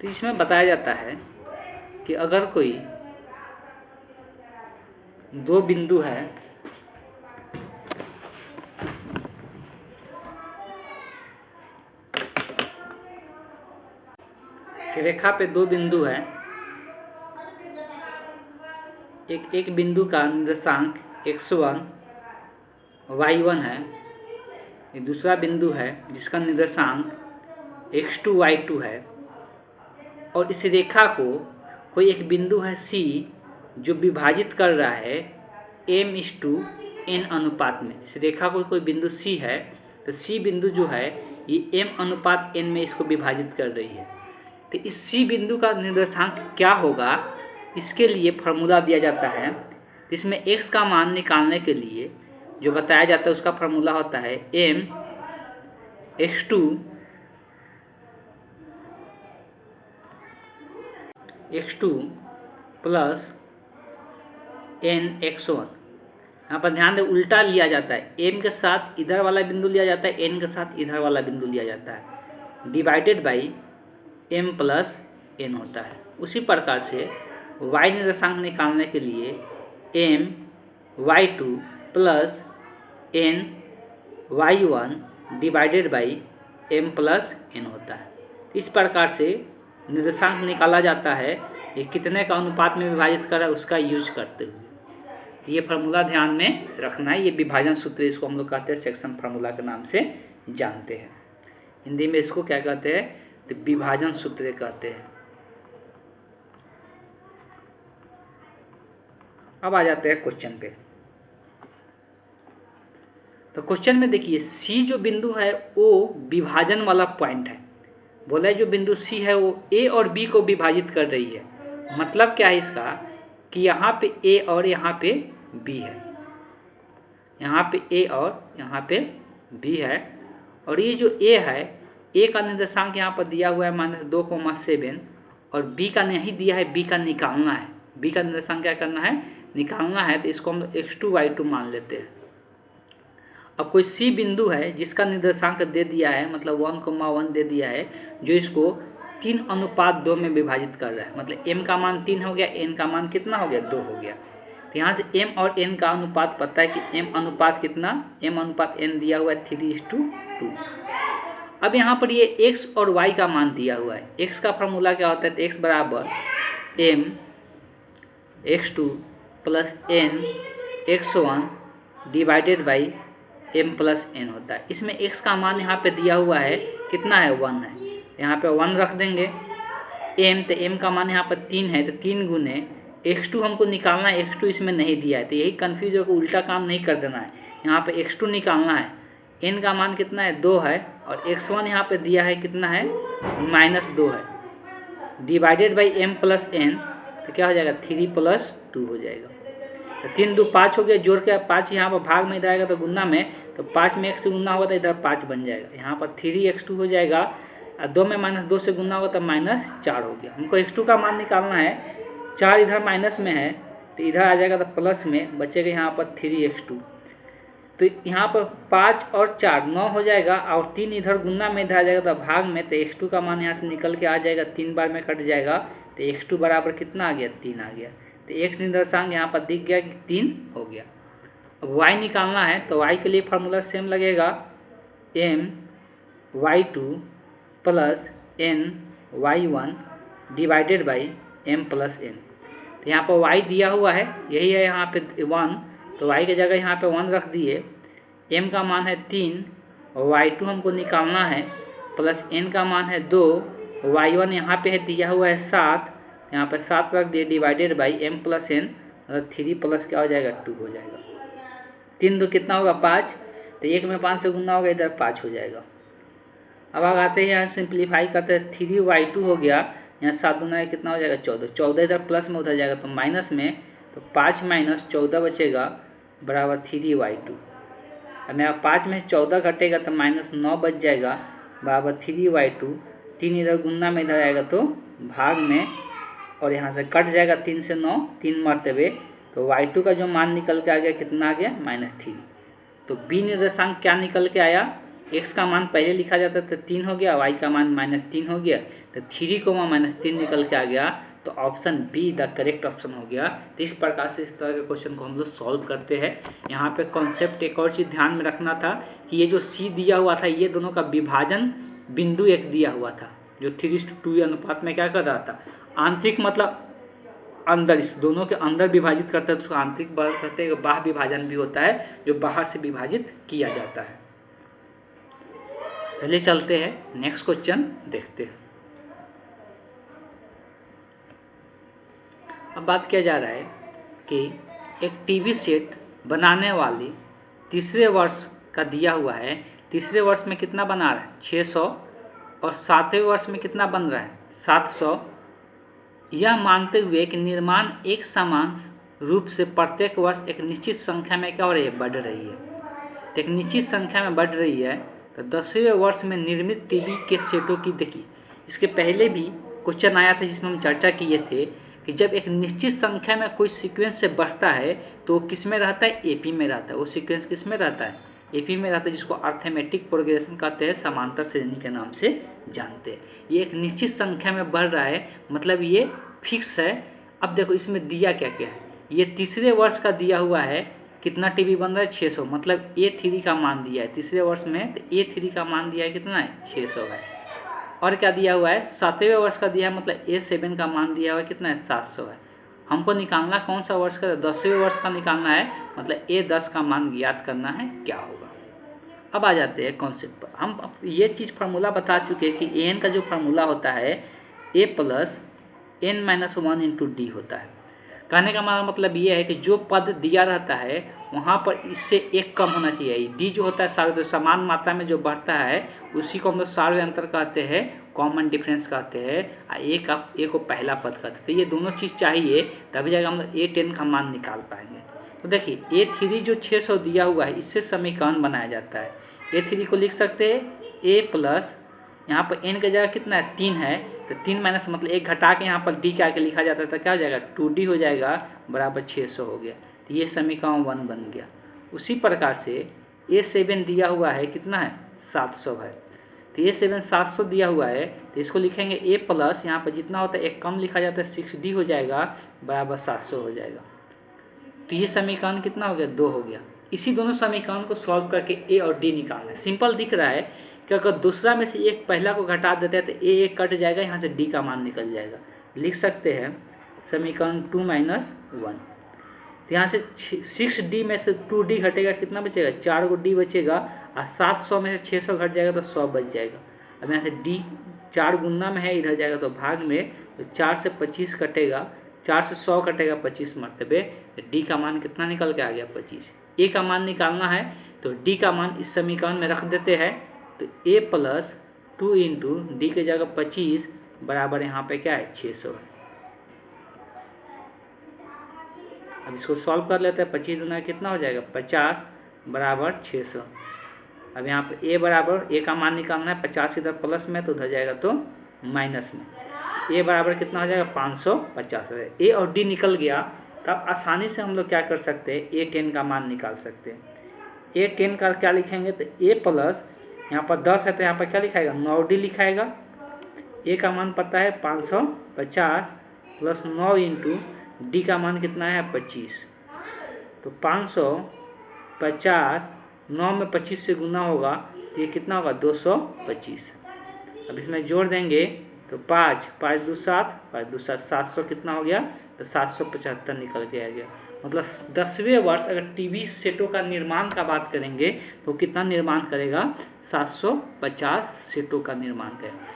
तो इसमें बताया जाता है कि अगर कोई दो बिंदु है, कि रेखा पे दो बिंदु है, एक बिंदु का निर्देशांक x1 y1 है, एक दूसरा बिंदु है जिसका निर्देशांक x2 y2 है, और इस रेखा को कोई एक बिंदु है C जो विभाजित कर रहा है m/n अनुपात में। इस रेखा को कोई बिंदु C है, तो C बिंदु जो है ये m/n में इसको विभाजित कर रही है। तो इस C बिंदु का निर्देशांक क्या होगा, इसके लिए फार्मूला दिया जाता है, जिसमें x का मान निकालने के लिए जो बताया जाता है उसका फार्मूला होता है m(x2) प्लस n(x1). यहाँ पर ध्यान दें, उल्टा लिया जाता है, m के साथ इधर वाला बिंदु लिया जाता है, n के साथ इधर वाला बिंदु लिया जाता है, divided by m plus n होता है। उसी प्रकार से y निर्देशांक निकालने के लिए m(y2) plus n(y1) divided by m plus n होता है। इस प्रकार से निर्देशांक निकाला जाता है, ये कितने का अनुपात में विभाजित कर रहा है उसका यूज करते हुए। ये फार्मूला ध्यान में रखना है, ये विभाजन सूत्र, इसको हम लोग कहते हैं सेक्शन फार्मूला के नाम से जानते हैं। हिंदी में इसको क्या कहते हैं, तो विभाजन सूत्र कहते हैं। अब आ जाते हैं क्वेश्चन पे। तो क्वेश्चन में देखिए, सी जो बिंदु है वो विभाजन वाला पॉइंट है। बोला है जो बिंदु सी है वो ए और बी को विभाजित कर रही है। मतलब क्या है इसका, कि यहाँ पे ए और यहाँ पे बी है, यहाँ पे ए और यहाँ पे बी है, और ये जो ए है, ए का निर्देशांक यहाँ पर दिया हुआ है -2,7, और बी का नहीं दिया है, बी का निकालना है। बी का निर्देशांक क्या करना है, निकालना है, तो इसको हम x2 y2 मान लेते हैं। अब कोई सी बिंदु है जिसका निर्देशांक दे दिया है, मतलब 1,1 दे दिया है, जो इसको 3:2 में विभाजित कर रहा है। मतलब m का मान 3 हो गया, n का मान कितना हो गया, 2 हो गया। तो यहाँ से m और n का अनुपात पता है कि m अनुपात कितना, m/n दिया हुआ है 3:2। अब यहाँ पर ये x और y का मान दिया हुआ है। x का फॉर्मूला क्या होता है, तो x बराबर m(x2) plus n(x1) divided by m plus n होता है। इसमें x का मान यहाँ पे दिया हुआ है, कितना है, 1 है। यहाँ पे 1 रख देंगे। m, तो m का मान यहाँ पर 3 है, तो 3 गुने x2 हमको निकालना है, x2 इसमें नहीं दिया है, तो यही कन्फ्यूज होकर उल्टा काम नहीं कर देना है। यहाँ पे x2 निकालना है, n का मान कितना है, 2 है, और x1 यहाँ पे दिया है कितना है, -2 है, divided by m plus n, तो क्या हो जाएगा, 3 + 2 हो जाएगा। तो 3 2 5 हो गया, जोड़ के 5 यहाँ पर भाग में इधर आएगा तो गुना में, तो 5 में 1 से गुना होगा तो इधर 5 बन जाएगा। यहाँ पर 3x2 हो जाएगा, और 2 में -2 से गुना होगा तो -4 हो गया। हमको x2 का मान निकालना है, 4 इधर माइनस में है तो इधर आ जाएगा, तो प्लस में बचेगा यहाँ पर 3x2। तो यहाँ पर 5 और 4 9 हो जाएगा, और 3 इधर गुना में इधर आ जाएगा तो भाग में, तो x2 का मान यहाँ से निकल के आ जाएगा, 3 बार में कट जाएगा, तो x2 बराबर कितना आ गया, 3 आ गया। तो x निर्देशांक यहाँ पर दिख गया कि 3 हो गया। अब y निकालना है, तो y के लिए फार्मूला सेम लगेगा, m(y2) plus n(y1) divided by m plus n। तो यहाँ पर y दिया हुआ है, यही है यहाँ पे 1, तो y की जगह यहाँ पे 1 रख दिए। m का मान है 3, और y2 हमको निकालना है, प्लस n का मान है 2, y1 यहाँ पे है दिया हुआ है 7, यहाँ पर 7 रख दिए, divided by m plus n, मतलब 3 प्लस क्या हो जाएगा, 2 हो जाएगा। 3 2 कितना होगा, 5, तो 1 में 5 से गुना होगा, इधर 5 हो जाएगा। अब आते हैं यहाँ सिंप्लीफाई करते हैं, 3y2 हो गया, यहाँ 7 गुना कितना हो जाएगा, 14, 14 इधर प्लस में उधर जाएगा तो माइनस में, तो 5 - 14 बचेगा बराबर 3y2। अब यहाँ 5 में 14 घटेगा तो -9 बच जाएगा बराबर 3y2। 3 इधर गुना में इधर आएगा तो भाग में, और यहाँ से कट जाएगा 3 से 9, 3 मरतबे, तो y2 का जो मान निकल के आ गया कितना आ गया, -3। तो b निर्देशांक क्या निकल के आया, x का मान पहले लिखा जाता तो 3 हो गया, y का मान -3 हो गया, तो 3 -3 निकल के आ गया, तो option be the correct option हो गया। तो इस प्रकार से इस तरह के क्वेश्चन को हम लोग सॉल्व करते हैं। यहाँ पे कॉन्सेप्ट एक और चीज़ ध्यान में रखना था कि ये जो सी दिया हुआ था, ये दोनों का विभाजन बिंदु एक दिया हुआ था, जो 3:2 अनुपात में क्या कर रहा था, आंतरिक मतलब अंदर, इस दोनों के अंदर विभाजित करते हैं तो उसको आंतरिक कहते हैं। बाह्य विभाजन भी होता है जो बाहर से विभाजित किया जाता है। चलिए चलते हैं नेक्स्ट क्वेश्चन देखते हैं। अब बात किया जा रहा है कि एक टीवी सेट बनाने वाली तीसरे वर्ष का दिया हुआ है, तीसरे वर्ष में कितना बना रहा है 600 और 7वें वर्ष में कितना बन रहा है 700, यह मानते हुए कि निर्माण एक समान रूप से प्रत्येक वर्ष एक निश्चित संख्या में क्या हो रही है, बढ़ रही है। तो एक निश्चित संख्या में बढ़ रही है, तो 10वें वर्ष में निर्मित टीवी के सेटों की, देखिए इसके पहले भी क्वेश्चन आया था जिसमें हम चर्चा किए थे कि जब एक निश्चित संख्या में कोई सीक्वेंस से बढ़ता है तो किस में रहता है, एपी में रहता है। वो सीक्वेंस किस में रहता है, एपी में रहता है, जिसको अर्थमेटिक प्रोग्रेशन कहते हैं, समांतर श्रेणी के नाम से जानते हैं। ये एक निश्चित संख्या में बढ़ रहा है, मतलब ये फिक्स है। अब देखो इसमें दिया क्या क्या है, ये तीसरे वर्ष का दिया हुआ है, कितना टीवी बन रहा है 600, मतलब A3 का मान दिया है तीसरे वर्ष में, तो A3 का मान दिया है कितना है 600 है। और क्या दिया हुआ है 7वें वर्ष का दिया है, मतलब A7 का मान दिया हुआ है कितना है 700 है। हमको निकालना कौन सा वर्ष का, 10वें वर्ष का निकालना है, मतलब A10 का मान ज्ञात करना है क्या होगा। अब आ जाते हैं कॉन्सेप्ट पर। हम ये चीज़ फार्मूला बता चुके हैं कि an का जो फार्मूला होता है a + n-1 × d होता है। कहने का मतलब ये है कि जो पद दिया रहता है वहाँ पर इससे एक कम होना चाहिए। डी जो होता है सार्वधातुक, समान मात्रा में जो बढ़ता है उसी को हम लोग सार्वधातुक अंतर कहते हैं, कॉमन डिफरेंस कहते हैं। ए को पहला पद कहते हैं। तो ये दोनों चीज़ चाहिए, तभी जाकर हम लोग A10 का मान निकाल पाएंगे। तो देखिए A3 जो 600 दिया हुआ है, इससे समीकरण बनाया जाता है। A3 को लिख सकते हैं a+, यहाँ पर n की जगह कितना है 3 है, तो 3 माइनस मतलब 1 घटा के यहाँ पर d क्या के लिखा जाता है, तो क्या हो जाएगा 2d हो जाएगा, बराबर 600 हो गया। तो ये समीकरण 1 बन गया। उसी प्रकार से A7 दिया हुआ है कितना है 700 है, तो A7 700 दिया हुआ है, तो इसको लिखेंगे a+, यहाँ पर जितना होता है एक कम लिखा जाता है 6d हो जाएगा, बराबर 700 हो जाएगा। तो ये समीकरण कितना हो गया 2 हो गया। इसी दोनों समीकरण को सॉल्व करके a और d निकालना है। सिंपल दिख रहा है कि अगर दूसरा में से एक पहला को घटा देते हैं तो a कट जाएगा, यहाँ से d का मान निकल जाएगा। लिख सकते हैं समीकरण 2 - 1। तो यहाँ से 6d में से 2d घटेगा, कितना बचेगा 4 को d बचेगा, और 700 में से 600 घट जाएगा तो 100 बच जाएगा। अब यहाँ से d 4 गुना में है, इधर जाएगा तो भाग में, तो 4 से 25 कटेगा, 4 से 100 कटेगा 25 मरतबे, तो d का मान कितना निकल के आ गया 25। a का मान निकालना है तो d का मान इस समीकरण में रख देते हैं, तो a + 2 × d की जगह 25 बराबर यहाँ पे क्या है 600 है। अब इसको सॉल्व कर लेते हैं। 25 दूना कितना हो जाएगा 50 बराबर 600। अब यहाँ पे a बराबर, a का मान निकालना है, 50 इधर प्लस में तो उधर जाएगा तो माइनस में, a बराबर कितना हो जाएगा 550 है। a और d निकल गया, तब आसानी से हम लोग क्या कर सकते हैं A10 का मान निकाल सकते हैं। A10 का क्या लिखेंगे, तो a+, यहाँ पर 10 है तो यहाँ पर क्या लिखाएगा 9d लिखाएगा। a का मान पता है 550 + 9 × d का मान कितना है 25, तो 550 9 में 25 से गुना होगा तो ये कितना होगा 225। अब इसमें जोड़ देंगे तो 5 5 2 7 5 2 7 700 कितना हो गया, तो 775 निकल के आ गया। मतलब 10वें वर्ष अगर टीवी सेटों का निर्माण का बात करेंगे तो कितना निर्माण करेगा 750 सेटों का निर्माण करेगा।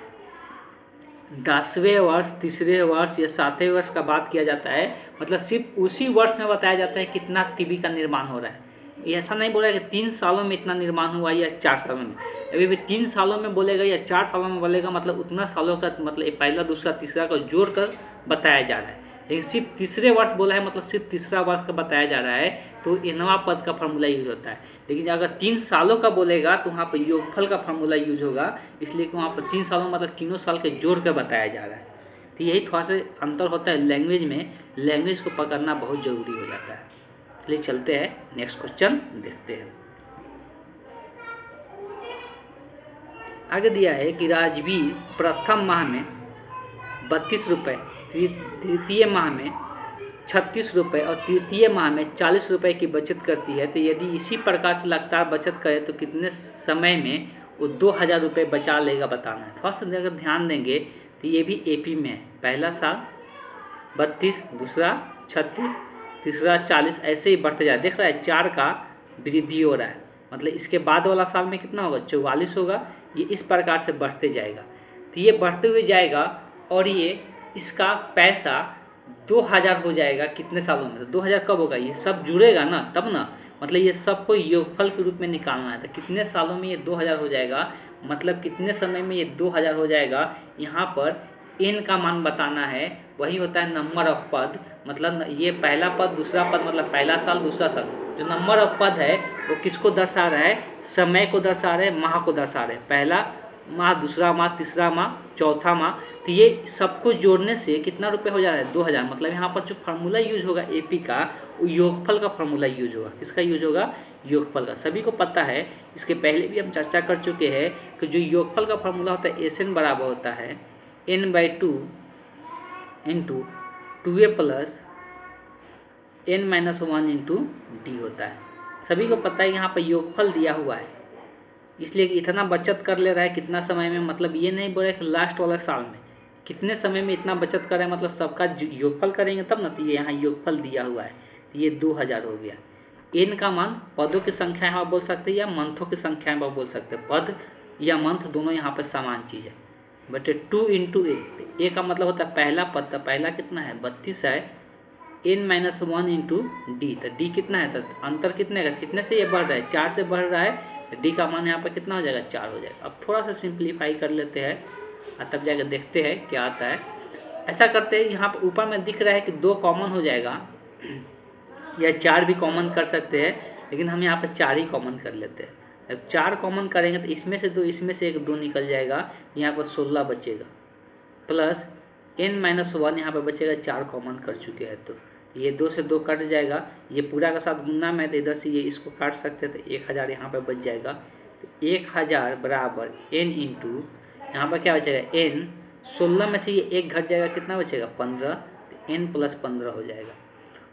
10वें वर्ष, तीसरे वर्ष या 7वें वर्ष का बात किया जाता है, मतलब सिर्फ उसी वर्ष में बताया जाता है कितना टीवी का निर्माण हो रहा है। ऐसा नहीं बोला कि 3 सालों में इतना निर्माण हुआ या 4 सालों में। अभी भी 3 सालों में बोलेगा या 4 सालों में बोलेगा, मतलब उतना सालों का, मतलब पहला दूसरा तीसरा को जोड़ कर बताया जा रहा है। लेकिन सिर्फ तीसरे वर्ष बोला है, मतलब सिर्फ तीसरा वर्ष का बताया जा रहा है, तो nवां पद का फार्मूला यूज होता है। लेकिन अगर 3 सालों का बोलेगा तो वहाँ पर योगफल का फार्मूला यूज होगा, इसलिए कि वहाँ पर 3 सालों मतलब तीनों साल के जोड़ कर बताया जा रहा है। तो यही थोड़ा सा अंतर होता है लैंग्वेज में, लैंग्वेज को पकड़ना बहुत ज़रूरी हो जाता है। चलिए चलते हैं नेक्स्ट क्वेश्चन देखते हैं। आगे दिया है कि राजवीर प्रथम माह में 32 रुपये, द्वितीय माह में 36 रुपये और तृतीय माह में 40 रुपये की बचत करती है। तो यदि इसी प्रकार से लगातार बचत करे तो कितने समय में वो 2000 रुपये बचा लेगा बताना है। थोड़ा सा अगर ध्यान देंगे तो ये भी एपी में है। पहला साल 32, दूसरा 36, तीसरा 40, ऐसे ही बढ़ते जाए। देख रहा है 4 का वृद्धि हो रहा है, मतलब इसके बाद वाला साल में कितना होगा, 44 होगा। ये इस प्रकार से बढ़ते जाएगा। तो ये बढ़ते हुए जाएगा और ये इसका पैसा 2000 हो जाएगा कितने सालों में। तो 2000 कब होगा, ये सब जुड़ेगा ना तब ना, मतलब ये सबको योगफल के रूप में निकालना है। तो कितने सालों में ये 2000 हो जाएगा, मतलब कितने समय में ये 2000 हो जाएगा। यहाँ पर n का मान बताना है, वही होता है नंबर ऑफ पद। मतलब ये पहला पद दूसरा पद, मतलब पहला साल दूसरा साल। जो नंबर ऑफ पद है वो किसको दर्शा रहा है, समय को दर्शा रहे, माह को दर्शा रहे। पहला माह, दूसरा माह, तीसरा माह, चौथा माह। तो ये सबको जोड़ने से कितना रुपये हो जा रहा है, 2000। मतलब यहाँ पर जो फार्मूला यूज होगा एपी का, वो योगफल का फार्मूला यूज होगा। किसका यूज होगा, योगफल का। सभी को पता है, इसके पहले भी हम चर्चा कर चुके हैं कि जो योगफल का फार्मूला होता है एस एन बराबर होता है n/2 into 2a plus n-1 into D होता है। सभी को पता है यहाँ पर योगफल दिया हुआ है, इसलिए इतना बचत कर ले रहा है कितना समय में। मतलब ये नहीं बोले कि लास्ट वाला साल में कितने समय में इतना बचत कर रहा है, मतलब सबका योगफल करेंगे तब ना। तो ये यहाँ योगफल दिया हुआ है, तो ये 2000 हो गया। n का मान पदों की संख्या यहाँ बोल सकते हैं या मंथों की संख्या में बोल सकते हैं। पद या मंथ दोनों यहाँ पर समान चीज़ है। बटे 2 इंटू ए का मतलब होता है पहला पद। तो पहला कितना है, 32 है। n-1 इंटू डी, तो डी कितना है, तो अंतर कितने का, कितने से ये बढ़ रहा है, 4 से बढ़ रहा है। डी का मान यहाँ पर कितना हो जाएगा, 4 हो जाएगा। अब थोड़ा सा सिंप्लीफाई कर लेते हैं और तब जाकर देखते हैं क्या आता है। ऐसा करते हैं, यहाँ पर ऊपर में दिख रहा है कि 2 कॉमन हो जाएगा या 4 भी कॉमन कर सकते हैं, लेकिन हम यहाँ पर 4 ही कॉमन कर लेते हैं। अब 4 कॉमन करेंगे तो इसमें से 2, इसमें से 1 2 निकल जाएगा, यहाँ पर 16 बचेगा। प्लस n-1 यहाँ पर बचेगा, 4 कॉमन कर चुके हैं तो ये 2 से 2 कट जाएगा। ये पूरा का साथ गुना में, तो इधर से ये इसको काट सकते हैं, तो 1000 यहाँ पर बच जाएगा। तो 1000 बराबर n इंटू यहाँ पर क्या बचेगा n, 16 में से ये 1 घट जाएगा, कितना बचेगा 15, तो n + 15 हो जाएगा।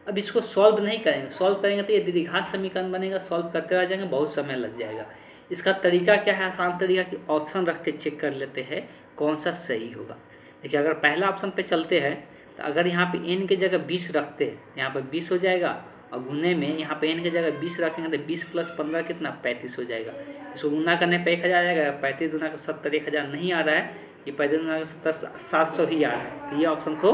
अब इसको सॉल्व नहीं करेंगे, सॉल्व करेंगे तो ये द्विघात समीकरण बनेगा, सॉल्व करते रह जाएंगे, बहुत समय लग जाएगा। इसका तरीका क्या है, आसान तरीका कि ऑप्शन रख के चेक कर लेते हैं कौन सा सही होगा। देखिए अगर पहला ऑप्शन पे चलते हैं तो अगर यहाँ पे n की जगह 20 रखते हैं, यहाँ पर 20 हो जाएगा, और गुने में यहाँ पे n की जगह 20 रखेंगे तो 20 + 15 कितना 35 हो जाएगा। इसको गुना करने पे 1000 आ जाएगा, 35 दूना का 70, 1000 नहीं आ रहा है, ये 35 दूना का 70, 700 ही आ रहा है। तो ये ऑप्शन तो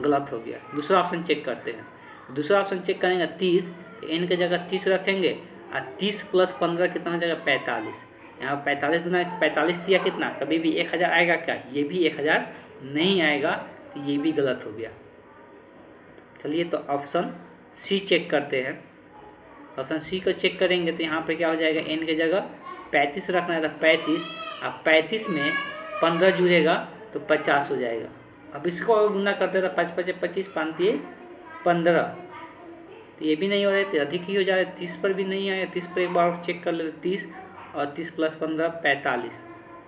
गलत हो गया। दूसरा ऑप्शन चेक करते हैं। दूसरा ऑप्शन चेक करेंगे 30, n की जगह 30 रखेंगे और 30 + 15 कितना हो जाएगा 45। यहाँ 45 दूना 45 दिया कितना, कभी भी 1000 आएगा क्या, ये भी 1000 नहीं आएगा, तो ये भी गलत हो गया। चलिए तो ऑप्शन सी चेक करते हैं। ऑप्शन सी को चेक करेंगे तो यहाँ पे क्या हो जाएगा, n की जगह 35 रखना है तो 35, अब 35 में 15 जुड़ेगा तो 50 हो जाएगा। अब इसको और गुना करते तो 5 × 5 = 25, 5 × 15, तो ये भी नहीं हो रहा है, तो अधिक ही हो जा रहा है। 30 पर भी नहीं आया, 30 पर एक बार चेक कर लेते, 30 और 30 + 15 45,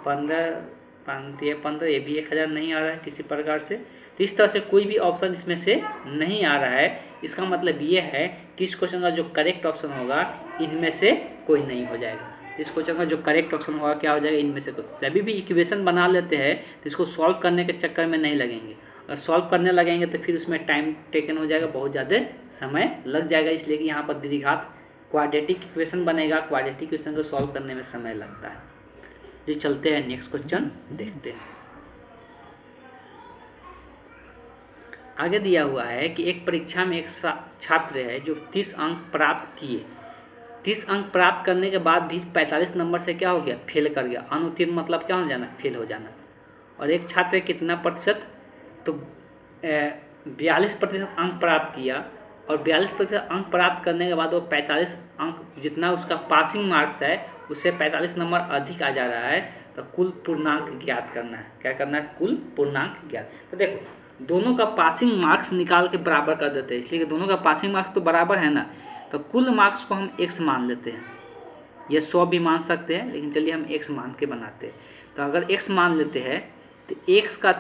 15 5 15, ये भी 1000 नहीं आ रहा है किसी प्रकार से। तो इस तरह से कोई भी ऑप्शन इसमें से नहीं आ रहा है। इसका मतलब ये है कि इस क्वेश्चन का जो करेक्ट ऑप्शन होगा इनमें से कोई नहीं हो जाएगा। इस क्वेश्चन का जो करेक्ट ऑप्शन होगा क्या हो जाएगा, इनमें से कोई। जब भी इक्वेशन बना लेते हैं तो इसको सॉल्व करने के चक्कर में नहीं लगेंगे, और सॉल्व करने लगेंगे तो फिर उसमें टाइम टेकन हो जाएगा, बहुत ज़्यादा समय लग जाएगा। इसलिए कि यहाँ पर द्विघात क्वाड्रेटिक इक्वेशन बनेगा, क्वाड्रेटिक इक्वेशन को सॉल्व करने में समय लगता है। जी चलते हैं नेक्स्ट क्वेश्चन देखते हैं। आगे दिया हुआ है कि एक परीक्षा में एक छात्र है जो 30 अंक प्राप्त किए, 30 अंक प्राप्त करने के बाद भी 45 नंबर से क्या हो गया, फेल कर गया। अनुत्तीर्ण मतलब क्या हो जाना, फेल हो जाना। और एक छात्र कितना प्रतिशत, तो 42% अंक प्राप्त किया, और 42% अंक प्राप्त करने के बाद वो 45 अंक जितना उसका पासिंग मार्क्स है उससे 45 नंबर अधिक आ जा रहा है, तो कुल पूर्णांक ज्ञात करना है। क्या करना है, कुल पूर्णांक ज्ञात। तो देखो दोनों का पासिंग मार्क्स निकाल के बराबर कर देते हैं, इसलिए दोनों का पासिंग मार्क्स तो बराबर है ना, तो कुल मार्क्स को हम x मान लेते हैं। ये 100 भी मान सकते हैं, लेकिन चलिए हम x मान के बनाते हैं। तो अगर x मान लेते हैं तो x का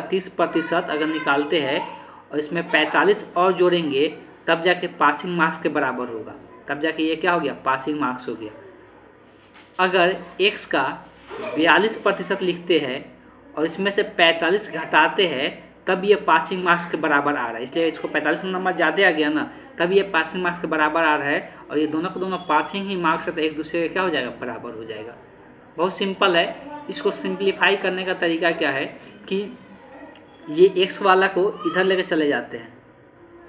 30% अगर निकालते हैं और इसमें 45 और जोड़ेंगे तब जाके पासिंग मार्क्स के बराबर होगा, तब जाके ये क्या हो गया, पासिंग मार्क्स हो गया। अगर x का 42% लिखते हैं और इसमें से 45 घटाते हैं तब ये पासिंग मार्क्स के बराबर आ रहा है, इसलिए इसको 45 नंबर ज़्यादा आ गया ना, तब ये पासिंग मार्क्स के बराबर आ रहा है। और ये दोनों को दोनों पासिंग ही मार्क्स है तो एक दूसरे का क्या हो जाएगा, बराबर हो जाएगा। बहुत सिंपल है। इसको सिंप्लीफाई करने का तरीका क्या है कि ये x वाला को इधर लेकर चले जाते हैं,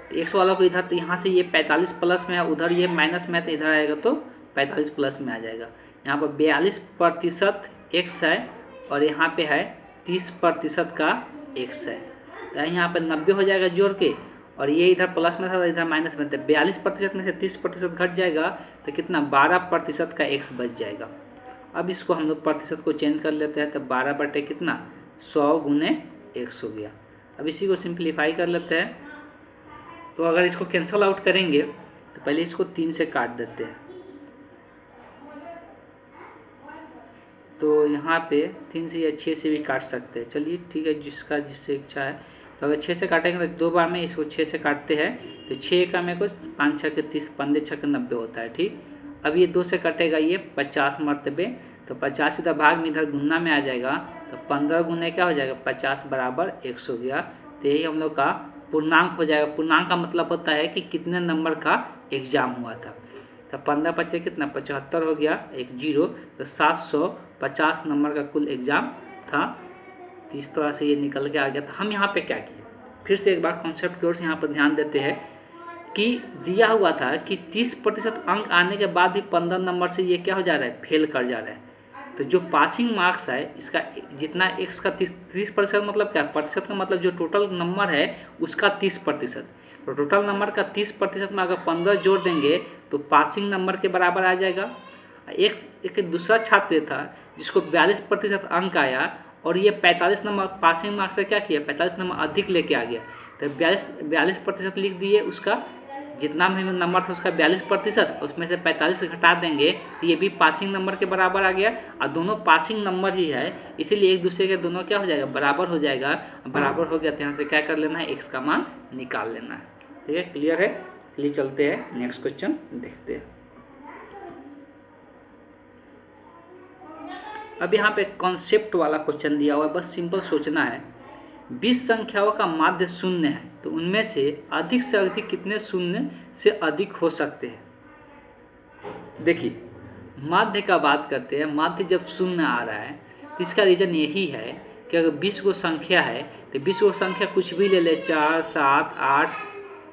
तो x वाला को इधर, तो यहाँ से ये 45 प्लस में है, उधर ये माइनस में है, तो इधर आएगा तो 45 प्लस में आ जाएगा। यहाँ पर 42% x है और यहाँ पे है 30% का x है, तो यहाँ पर 90 हो जाएगा जोड़ के, और ये इधर प्लस में था इधर माइनस में, तो 42% में से 30% घट जाएगा तो कितना, 12% का x बच जाएगा। अब इसको हम लोग प्रतिशत को चेंज कर लेते हैं, तो 12 बटे कितना, 100 गुने x हो गया। अब इसी को सिंप्लीफाई कर लेते हैं। तो अगर इसको कैंसल आउट करेंगे तो पहले इसको 3 से काट देते हैं, तो यहाँ पे 3 से या 6 से भी काट सकते हैं। चलिए ठीक है, जिसका जिससे इच्छा है। तो अगर 6 से काटेंगे तो 2 बार में इसको 6 से काटते हैं, तो 6 का मेरे को 5 6 के 30, 15 6 के 90 होता है। ठीक, अब ये 2 से कटेगा ये 50 मरतबे, तो 50 इधर भाग में इधर गुना में आ जाएगा, तो 15 गुने क्या हो जाएगा, 50 बराबर 100 हो गया। तो यही हम लोग का पूर्णांक हो जाएगा। पूर्णांक का मतलब होता है कि कितने नंबर का एग्जाम हुआ था। तो 15 बचे कितना, 75 हो गया, एक 0, तो 750 नंबर का कुल एग्जाम था। इस तरह से ये निकल के आ गया। तो हम यहाँ पे क्या किए, फिर से एक बार कॉन्सेप्ट की ओर से यहाँ पर ध्यान देते हैं कि दिया हुआ था कि 30% अंक आने के बाद भी 15 नंबर से ये क्या हो जा रहा है, फेल कर जा रहा है। तो जो पासिंग मार्क्स है इसका जितना x का 30% मतलब क्या, प्रतिशत का मतलब जो टोटल नंबर है उसका 30%, तो टोटल नंबर का 30% में अगर 15 जोड़ देंगे तो पासिंग नंबर के बराबर आ जाएगा। एक दूसरा छात्र था जिसको 42% अंक आया और ये 45 नंबर पासिंग मार्क्स से क्या किया, 45 नंबर अधिक लेके आ गया, तो 42% लिख दिए, उसका जितना भी नंबर था उसका 42%, उसमें से 45 घटा देंगे तो ये भी पासिंग नंबर के बराबर आ गया। और दोनों पासिंग नंबर ही है, इसीलिए एक दूसरे के दोनों क्या हो जाएगा, बराबर हो जाएगा। बराबर हो गया तो यहाँ से क्या कर लेना है, x का मान निकाल लेना है। ठीक है, क्लियर है। चलिए चलते हैं नेक्स्ट क्वेश्चन देखते हैं। अब यहाँ पे कॉन्सेप्ट वाला क्वेश्चन दिया हुआ है, बस सिंपल सोचना है। 20 संख्याओं का माध्य शून्य है, तो उनमें से अधिक कितने शून्य से अधिक हो सकते हैं। देखिए माध्य का बात करते हैं, माध्य जब शून्य आ रहा है तो इसका रीजन यही है कि अगर 20 गो संख्या है तो 20 गो संख्या कुछ भी ले ले, 4 7 8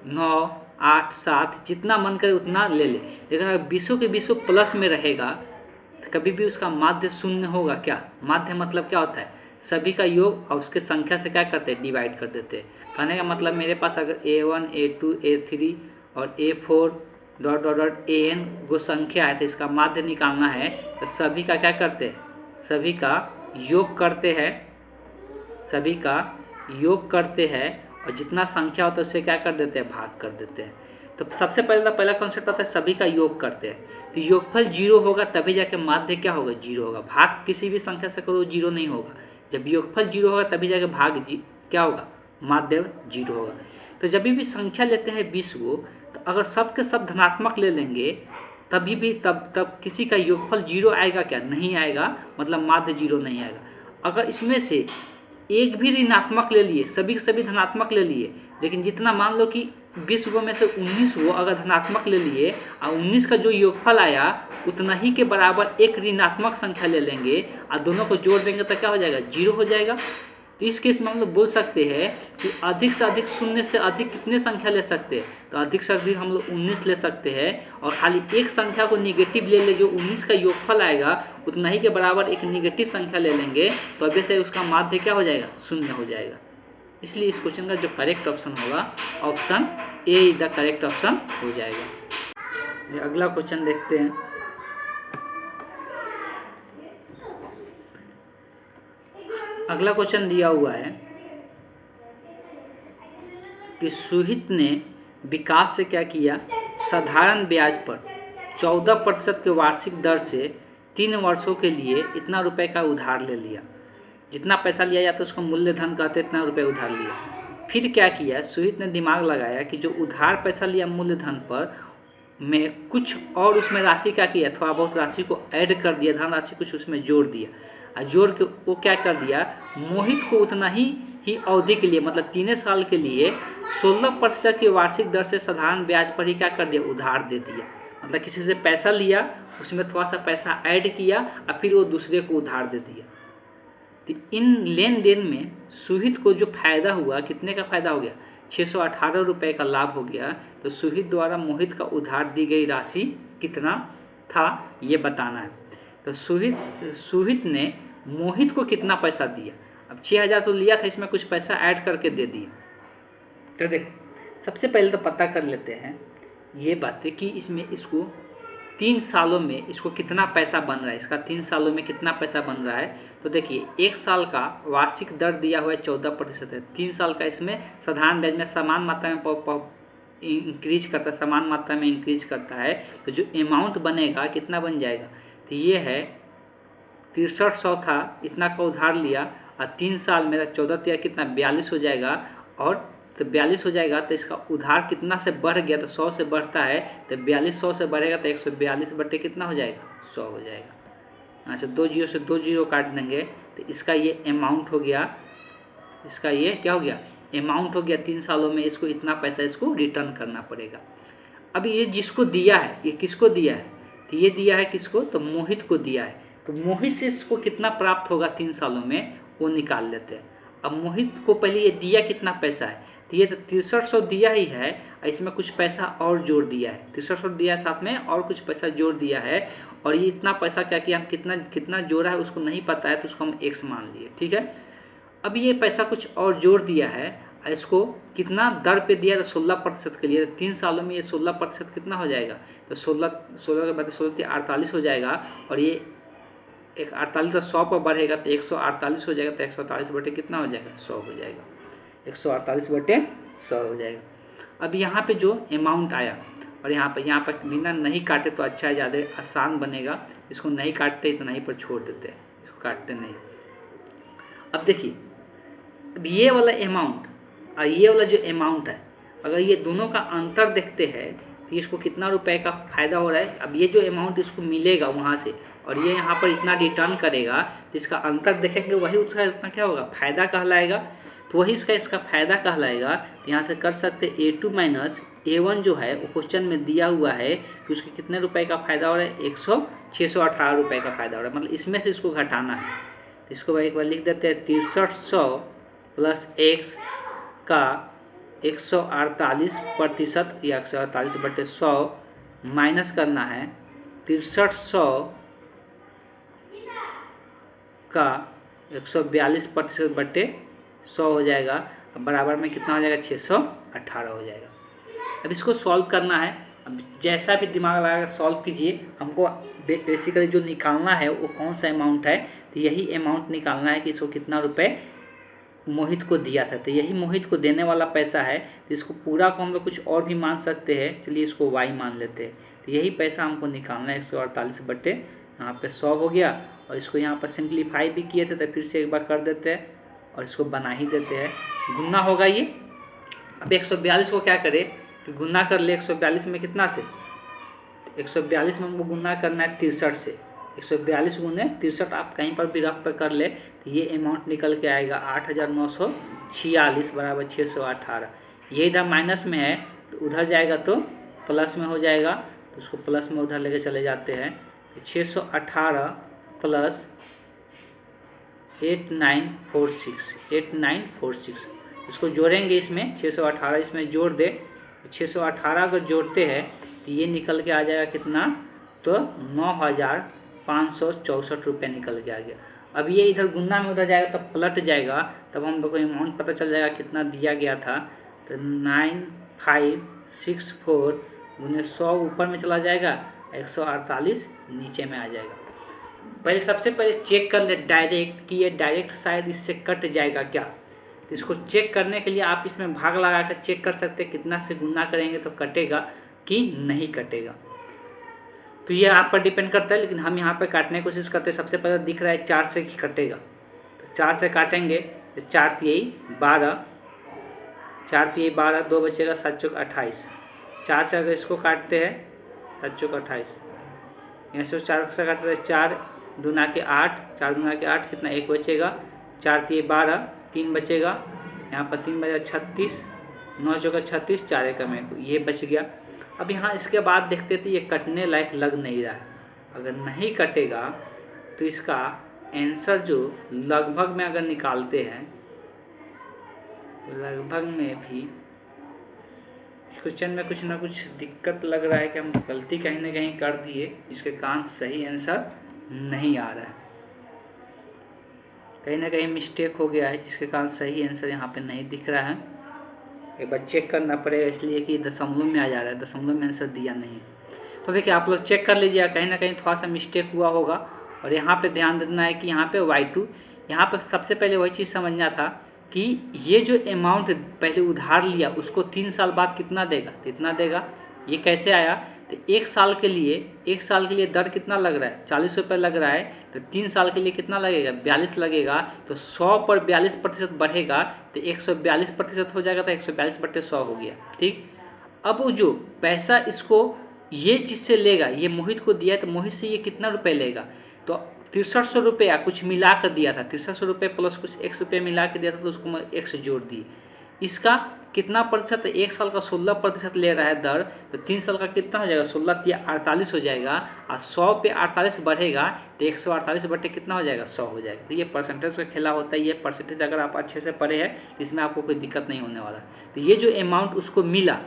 9 8 7 जितना मन करे उतना ले ले, लेकिन अगर 20 के 20 प्लस में रहेगा तो कभी भी उसका माध्य शून्य होगा। क्या माध्य मतलब क्या होता है, सभी का योग और उसके संख्या से क्या करते हैं, डिवाइड कर देते हैं। कहने का मतलब मेरे पास अगर a1 a2 a3 और a4 dot dot dot an वो संख्या है तो इसका माध्य निकालना है, तो सभी का क्या करते हैं, सभी का योग करते हैं, सभी का योग करते हैं और जितना संख्या होता है उससे क्या कर देते हैं, भाग कर देते हैं। तो सबसे पहला कॉन्सेप्ट आता है सभी का योग करते हैं, तो योगफल 0 होगा तभी जाके माध्य क्या होगा, 0 होगा। भाग किसी भी संख्या से करो 0 नहीं होगा, जब योगफल 0 होगा तभी जाके भाग क्या होगा, माध्य 0 होगा। तो जब भी संख्या लेते हैं 20 को, तो अगर सब के सब धनात्मक ले लेंगे तभी भी तब किसी का योगफल 0 आएगा क्या, नहीं आएगा, मतलब माध्य 0 नहीं आएगा। अगर इसमें से एक भी ऋणात्मक ले लिए, सभी के सभी धनात्मक ले लिए, लेकिन जितना मान लो कि 20 गो में से 19 गो अगर धनात्मक ले लिए और 19 का जो योगफल आया उतना ही के बराबर एक ऋणात्मक संख्या ले लेंगे और दोनों को जोड़ देंगे तो क्या हो जाएगा, 0 हो जाएगा। तो इस केस में हम लोग बोल सकते हैं कि अधिक से अधिक शून्य से अधिक कितने संख्या ले सकते हैं, तो अधिक से अधिक हम लोग 19 ले सकते हैं, और खाली एक संख्या को निगेटिव ले ले, जो 19 का योगफल आएगा उतना ही के बराबर एक निगेटिव संख्या ले लेंगे, तो अभी से उसका माध्य क्या हो जाएगा, शून्य हो जाएगा। इसलिए इस क्वेश्चन का जो करेक्ट ऑप्शन होगा, option A is the correct option हो जाएगा। अगला क्वेश्चन देखते हैं। अगला क्वेश्चन दिया हुआ है कि सुहित ने विकास से क्या किया, साधारण ब्याज पर 14% के वार्षिक दर से 3 वर्षों के लिए इतना रुपए का उधार ले लिया। जितना पैसा लिया जाता है उसको मूल्यधन कहते, इतना रुपए उधार लिया। फिर क्या किया, सुहित ने दिमाग लगाया कि जो उधार पैसा लिया मूल्यधन पर, में कुछ और उसमें राशि क्या किया, थोड़ा बहुत राशि को ऐड कर दिया, धन राशि कुछ उसमें जोड़ दिया, और जोड़ के वो क्या कर दिया, मोहित को उतना ही अवधि के लिए, मतलब 3 साल के लिए 16% की वार्षिक दर से साधारण ब्याज पर ही क्या कर दिया, उधार दे दिया। मतलब किसी से पैसा लिया, उसमें थोड़ा सा पैसा ऐड किया और फिर वो दूसरे को उधार दे दिया। तो इन लेन देन में सुहित को जो फायदा हुआ, कितने का फायदा हो गया, 618 रुपये का लाभ हो गया। तो सुहित द्वारा मोहित का उधार दी गई राशि कितना था ये बताना है। तो सुहित ने मोहित को कितना पैसा दिया, अब 6000 तो लिया था, इसमें कुछ पैसा ऐड करके दे दिया। तो देख, सबसे पहले तो पता कर लेते हैं ये बातें कि इसमें इसको 3 सालों में इसको कितना पैसा बन रहा है, इसका 3 सालों में कितना पैसा बन रहा है। तो देखिए 1 साल का वार्षिक दर दिया हुआ है 14% है, 3 साल का इसमें साधारण ब्याज में समान मात्रा में इंक्रीज करता है, समान मात्रा में इंक्रीज करता है। तो जो अमाउंट बनेगा कितना बन जाएगा, तो ये है 6300 था, इतना का उधार लिया और 3 साल में 14 कितना 42 हो जाएगा, और तो 42 हो जाएगा। तो इसका उधार कितना से बढ़ गया, तो 100 से बढ़ता है, तो 42 100 से बढ़ेगा तो 142 बटे कितना हो जाएगा, 100 हो जाएगा। अच्छा 2 जीरो से 2 जीरो काट देंगे तो इसका ये अमाउंट हो गया, इसका ये क्या हो गया, अमाउंट हो गया। 3 सालों में इसको इतना पैसा इसको रिटर्न करना पड़ेगा। अब ये जिसको दिया है, ये किसको दिया है, तो ये दिया है किसको, तो मोहित को दिया है। तो मोहित से इसको कितना प्राप्त होगा 3 सालों में, वो निकाल लेते हैं। अब मोहित को पहले ये दिया कितना पैसा है, तो ये तो 6300 दिया ही है, इसमें कुछ पैसा और जोड़ दिया है, 6300 दिया है, साथ में और कुछ पैसा जोड़ दिया है। और ये इतना पैसा क्या किया, हम कितना जोड़ा है उसको नहीं पता है, तो उसको हम x मान लिए, ठीक है। अब ये पैसा कुछ और जोड़ दिया है, इसको कितना दर पे दिया, तो 16% के लिए। 3 सालों में ये 16% कितना हो जाएगा, तो 16 के बाद 16 48 हो जाएगा, और ये 48 तो 100 पर बढ़ेगा तो 148 हो जाएगा, तो 148 बटे कितना हो जाएगा, 100 हो जाएगा, 148 बटे 100 हो जाएगा। अब यहाँ पे जो अमाउंट आया, और यहाँ पर बिना नहीं काटे तो अच्छा है, ज़्यादा आसान बनेगा। इसको नहीं काटते इतना ही पर छोड़ देते हैं, इसको काटते नहीं। अब देखिए, अब ये वाला अमाउंट और ये वाला जो अमाउंट है, अगर ये दोनों का अंतर देखते हैं तो इसको कितना रुपए का फायदा हो रहा है। अब ये जो अमाउंट इसको मिलेगा वहाँ से, और ये यहाँ पर इतना रिटर्न करेगा, जिसका अंतर देखेंगे वही उसका इतना क्या होगा, फायदा कहलाएगा। तो वही इसका फायदा कहलाएगा। तो यहाँ से कर सकते A2 माइनस A1 जो है वो क्वेश्चन में दिया हुआ है कि उसके कितने रुपए का फायदा हो रहा है, 618 रुपये का फायदा हो रहा है। मतलब इसमें से इसको घटाना है, इसको एक बार लिख देते हैं, 6300 प्लस x का 148% या 148 बटे 100 माइनस करना है 6300 का 142% बटे 100 हो जाएगा, बराबर में कितना हो जाएगा, 618 हो जाएगा। अब इसको सॉल्व करना है। अब जैसा भी दिमाग लगा कर सॉल्व कीजिए, हमको बेसिकली जो निकालना है वो कौन सा अमाउंट है, तो यही अमाउंट निकालना है कि इसको कितना रुपए मोहित को दिया था। तो यही मोहित को देने वाला पैसा है, तो इसको पूरा को हम लोग कुछ और भी मान सकते हैं, चलिए इसको y मान लेते हैं। तो यही पैसा हमको निकालना है, 148 बटे यहाँ पे 100 हो गया। और इसको यहाँ पर सिंप्लीफाई भी किए थे, तो फिर से एक बार कर देते हैं और इसको बना ही देते हैं, गुना होगा ये। अब 142 को क्या करें, तो गुना कर ले 142 में कितना से, 142 में हमको गुना करना है 63 से, 142 गुने 63 आप कहीं पर भी रफ पर कर ले, तो ये अमाउंट निकल के आएगा 8946 बराबर 618। ये इधर माइनस में है तो उधर जाएगा तो प्लस में हो जाएगा, तो उसको प्लस में उधर लेके चले जाते हैं। तो 618 प्लस 8946 इसको जोड़ेंगे, इसमें 618 इसमें जोड़ दे, 618 अगर जोड़ते हैं तो ये निकल के आ जाएगा कितना, तो 9564 रुपये निकल के आ गया। अब ये इधर गुना में उधर जाएगा तो पलट जाएगा, तब हम लोग को अमाउंट पता चल जाएगा कितना दिया गया था। तो 9564 गुने 100 ऊपर में चला जाएगा, 148 नीचे में आ जाएगा। पहले सबसे पहले चेक कर ले डायरेक्ट कि ये डायरेक्ट शायद इससे कट जाएगा क्या। तो इसको चेक करने के लिए आप इसमें भाग लगा कर चेक कर सकते हैं, कितना से गुना करेंगे तो कटेगा कि नहीं कटेगा। तो ये आप पर डिपेंड करता है, लेकिन हम यहाँ पे काटने की कोशिश करते हैं। सबसे पहले दिख रहा है 4 से कटेगा, तो 4 से काटेंगे तो 4 तिहाई 12, 4 तिहाई 12, 2 बचेगा 7 चौक 28। 4 से अगर इसको काटते हैं 7 चौक 28, यहाँ से 4 से काटते हैं 4 दूना के 8, 4 दूना के 8 कितना 1 बचेगा, 4 तिहाई 12, 3 बचेगा, यहाँ पर 3 बचा 36, 9 चौका 36, 4 एकम 1, ये बच गया। अब यहाँ इसके बाद देखते थे ये कटने लायक लग नहीं रहा है। अगर नहीं कटेगा तो इसका आंसर जो लगभग में अगर निकालते हैं, लगभग में भी क्वेश्चन में कुछ ना कुछ दिक्कत लग रहा है कि हम गलती कहीं ना कहीं कर दिए, जिसके कारण सही आंसर नहीं आ रहा है। कहीं ना कहीं मिस्टेक हो गया है, जिसके कारण सही आंसर यहाँ पे नहीं दिख रहा है। एक बार चेक करना पड़ेगा, इसलिए कि दशमलव में आ जा रहा है, दशमलव में आंसर दिया नहीं। तो देखिए आप लोग चेक कर लीजिए, कहीं ना कहीं थोड़ा सा मिस्टेक हुआ होगा। और यहाँ पे ध्यान देना है कि यहाँ पे y2, यहाँ पे सबसे पहले वही चीज़ समझना था कि ये जो अमाउंट पहले उधार लिया उसको 3 साल बाद कितना देगा, कितना देगा, ये कैसे आया। तो 1 साल के लिए दर कितना लग रहा है, 40 रुपये लग रहा है, तो 3 साल के लिए कितना लगेगा, 42 लगेगा। तो 100 पर 42% बढ़ेगा तो 142% हो जाएगा, तो 142/100 हो गया। ठीक, अब जो पैसा इसको ये चीज़ से लेगा, ये मोहित को दिया है, तो मोहित से ये कितना रुपए लेगा, तो 6300 रुपया कुछ मिला कर दिया था, 6300 रुपये प्लस कुछ x रुपये मिला के दिया था, तो उसको मैं x जोड़ दिए। इसका कितना प्रतिशत, 1 साल का 16% ले रहा है दर, तो 3 साल का कितना हो जाएगा, 16 या 48 हो जाएगा। और 100 पे 48 बढ़ेगा तो 148 बटे कितना हो जाएगा, 100 हो जाएगा। तो ये परसेंटेज का खेला होता है। ये परसेंटेज अगर आप अच्छे से पढ़े हैं इसमें आपको कोई दिक्कत नहीं होने वाला। तो ये जो अमाउंट उसको मिला,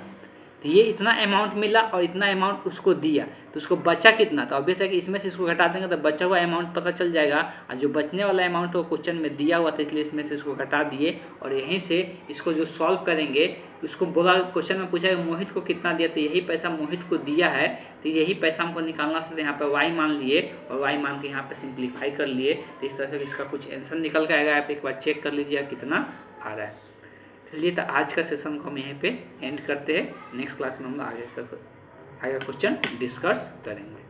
तो ये इतना अमाउंट मिला और इतना अमाउंट उसको दिया, तो उसको बचा कितना, तो ऑब्वियस है कि इसमें से इसको घटा देंगे तो बचा हुआ अमाउंट पता चल जाएगा। और जो बचने वाला अमाउंट वो क्वेश्चन में दिया हुआ था, इसलिए इसमें से इसको घटा दिए। और यहीं से इसको जो सॉल्व करेंगे, उसको बोला, क्वेश्चन में पूछा मोहित को कितना दिया, तो यही पैसा मोहित को दिया है, तो यही पैसा हमको निकालना था। यहाँ पर y मान लिए और y मान के यहाँ पर सिंप्लीफाई कर लिए। तो इस तरह से इसका कुछ आंसर निकल के आएगा। आप एक बार चेक कर लीजिए कितना आ रहा है। चलिए, तो आज का सेशन को हम यहीं पे एंड करते हैं। नेक्स्ट क्लास में हम आगे क्वेश्चन डिस्कस करेंगे।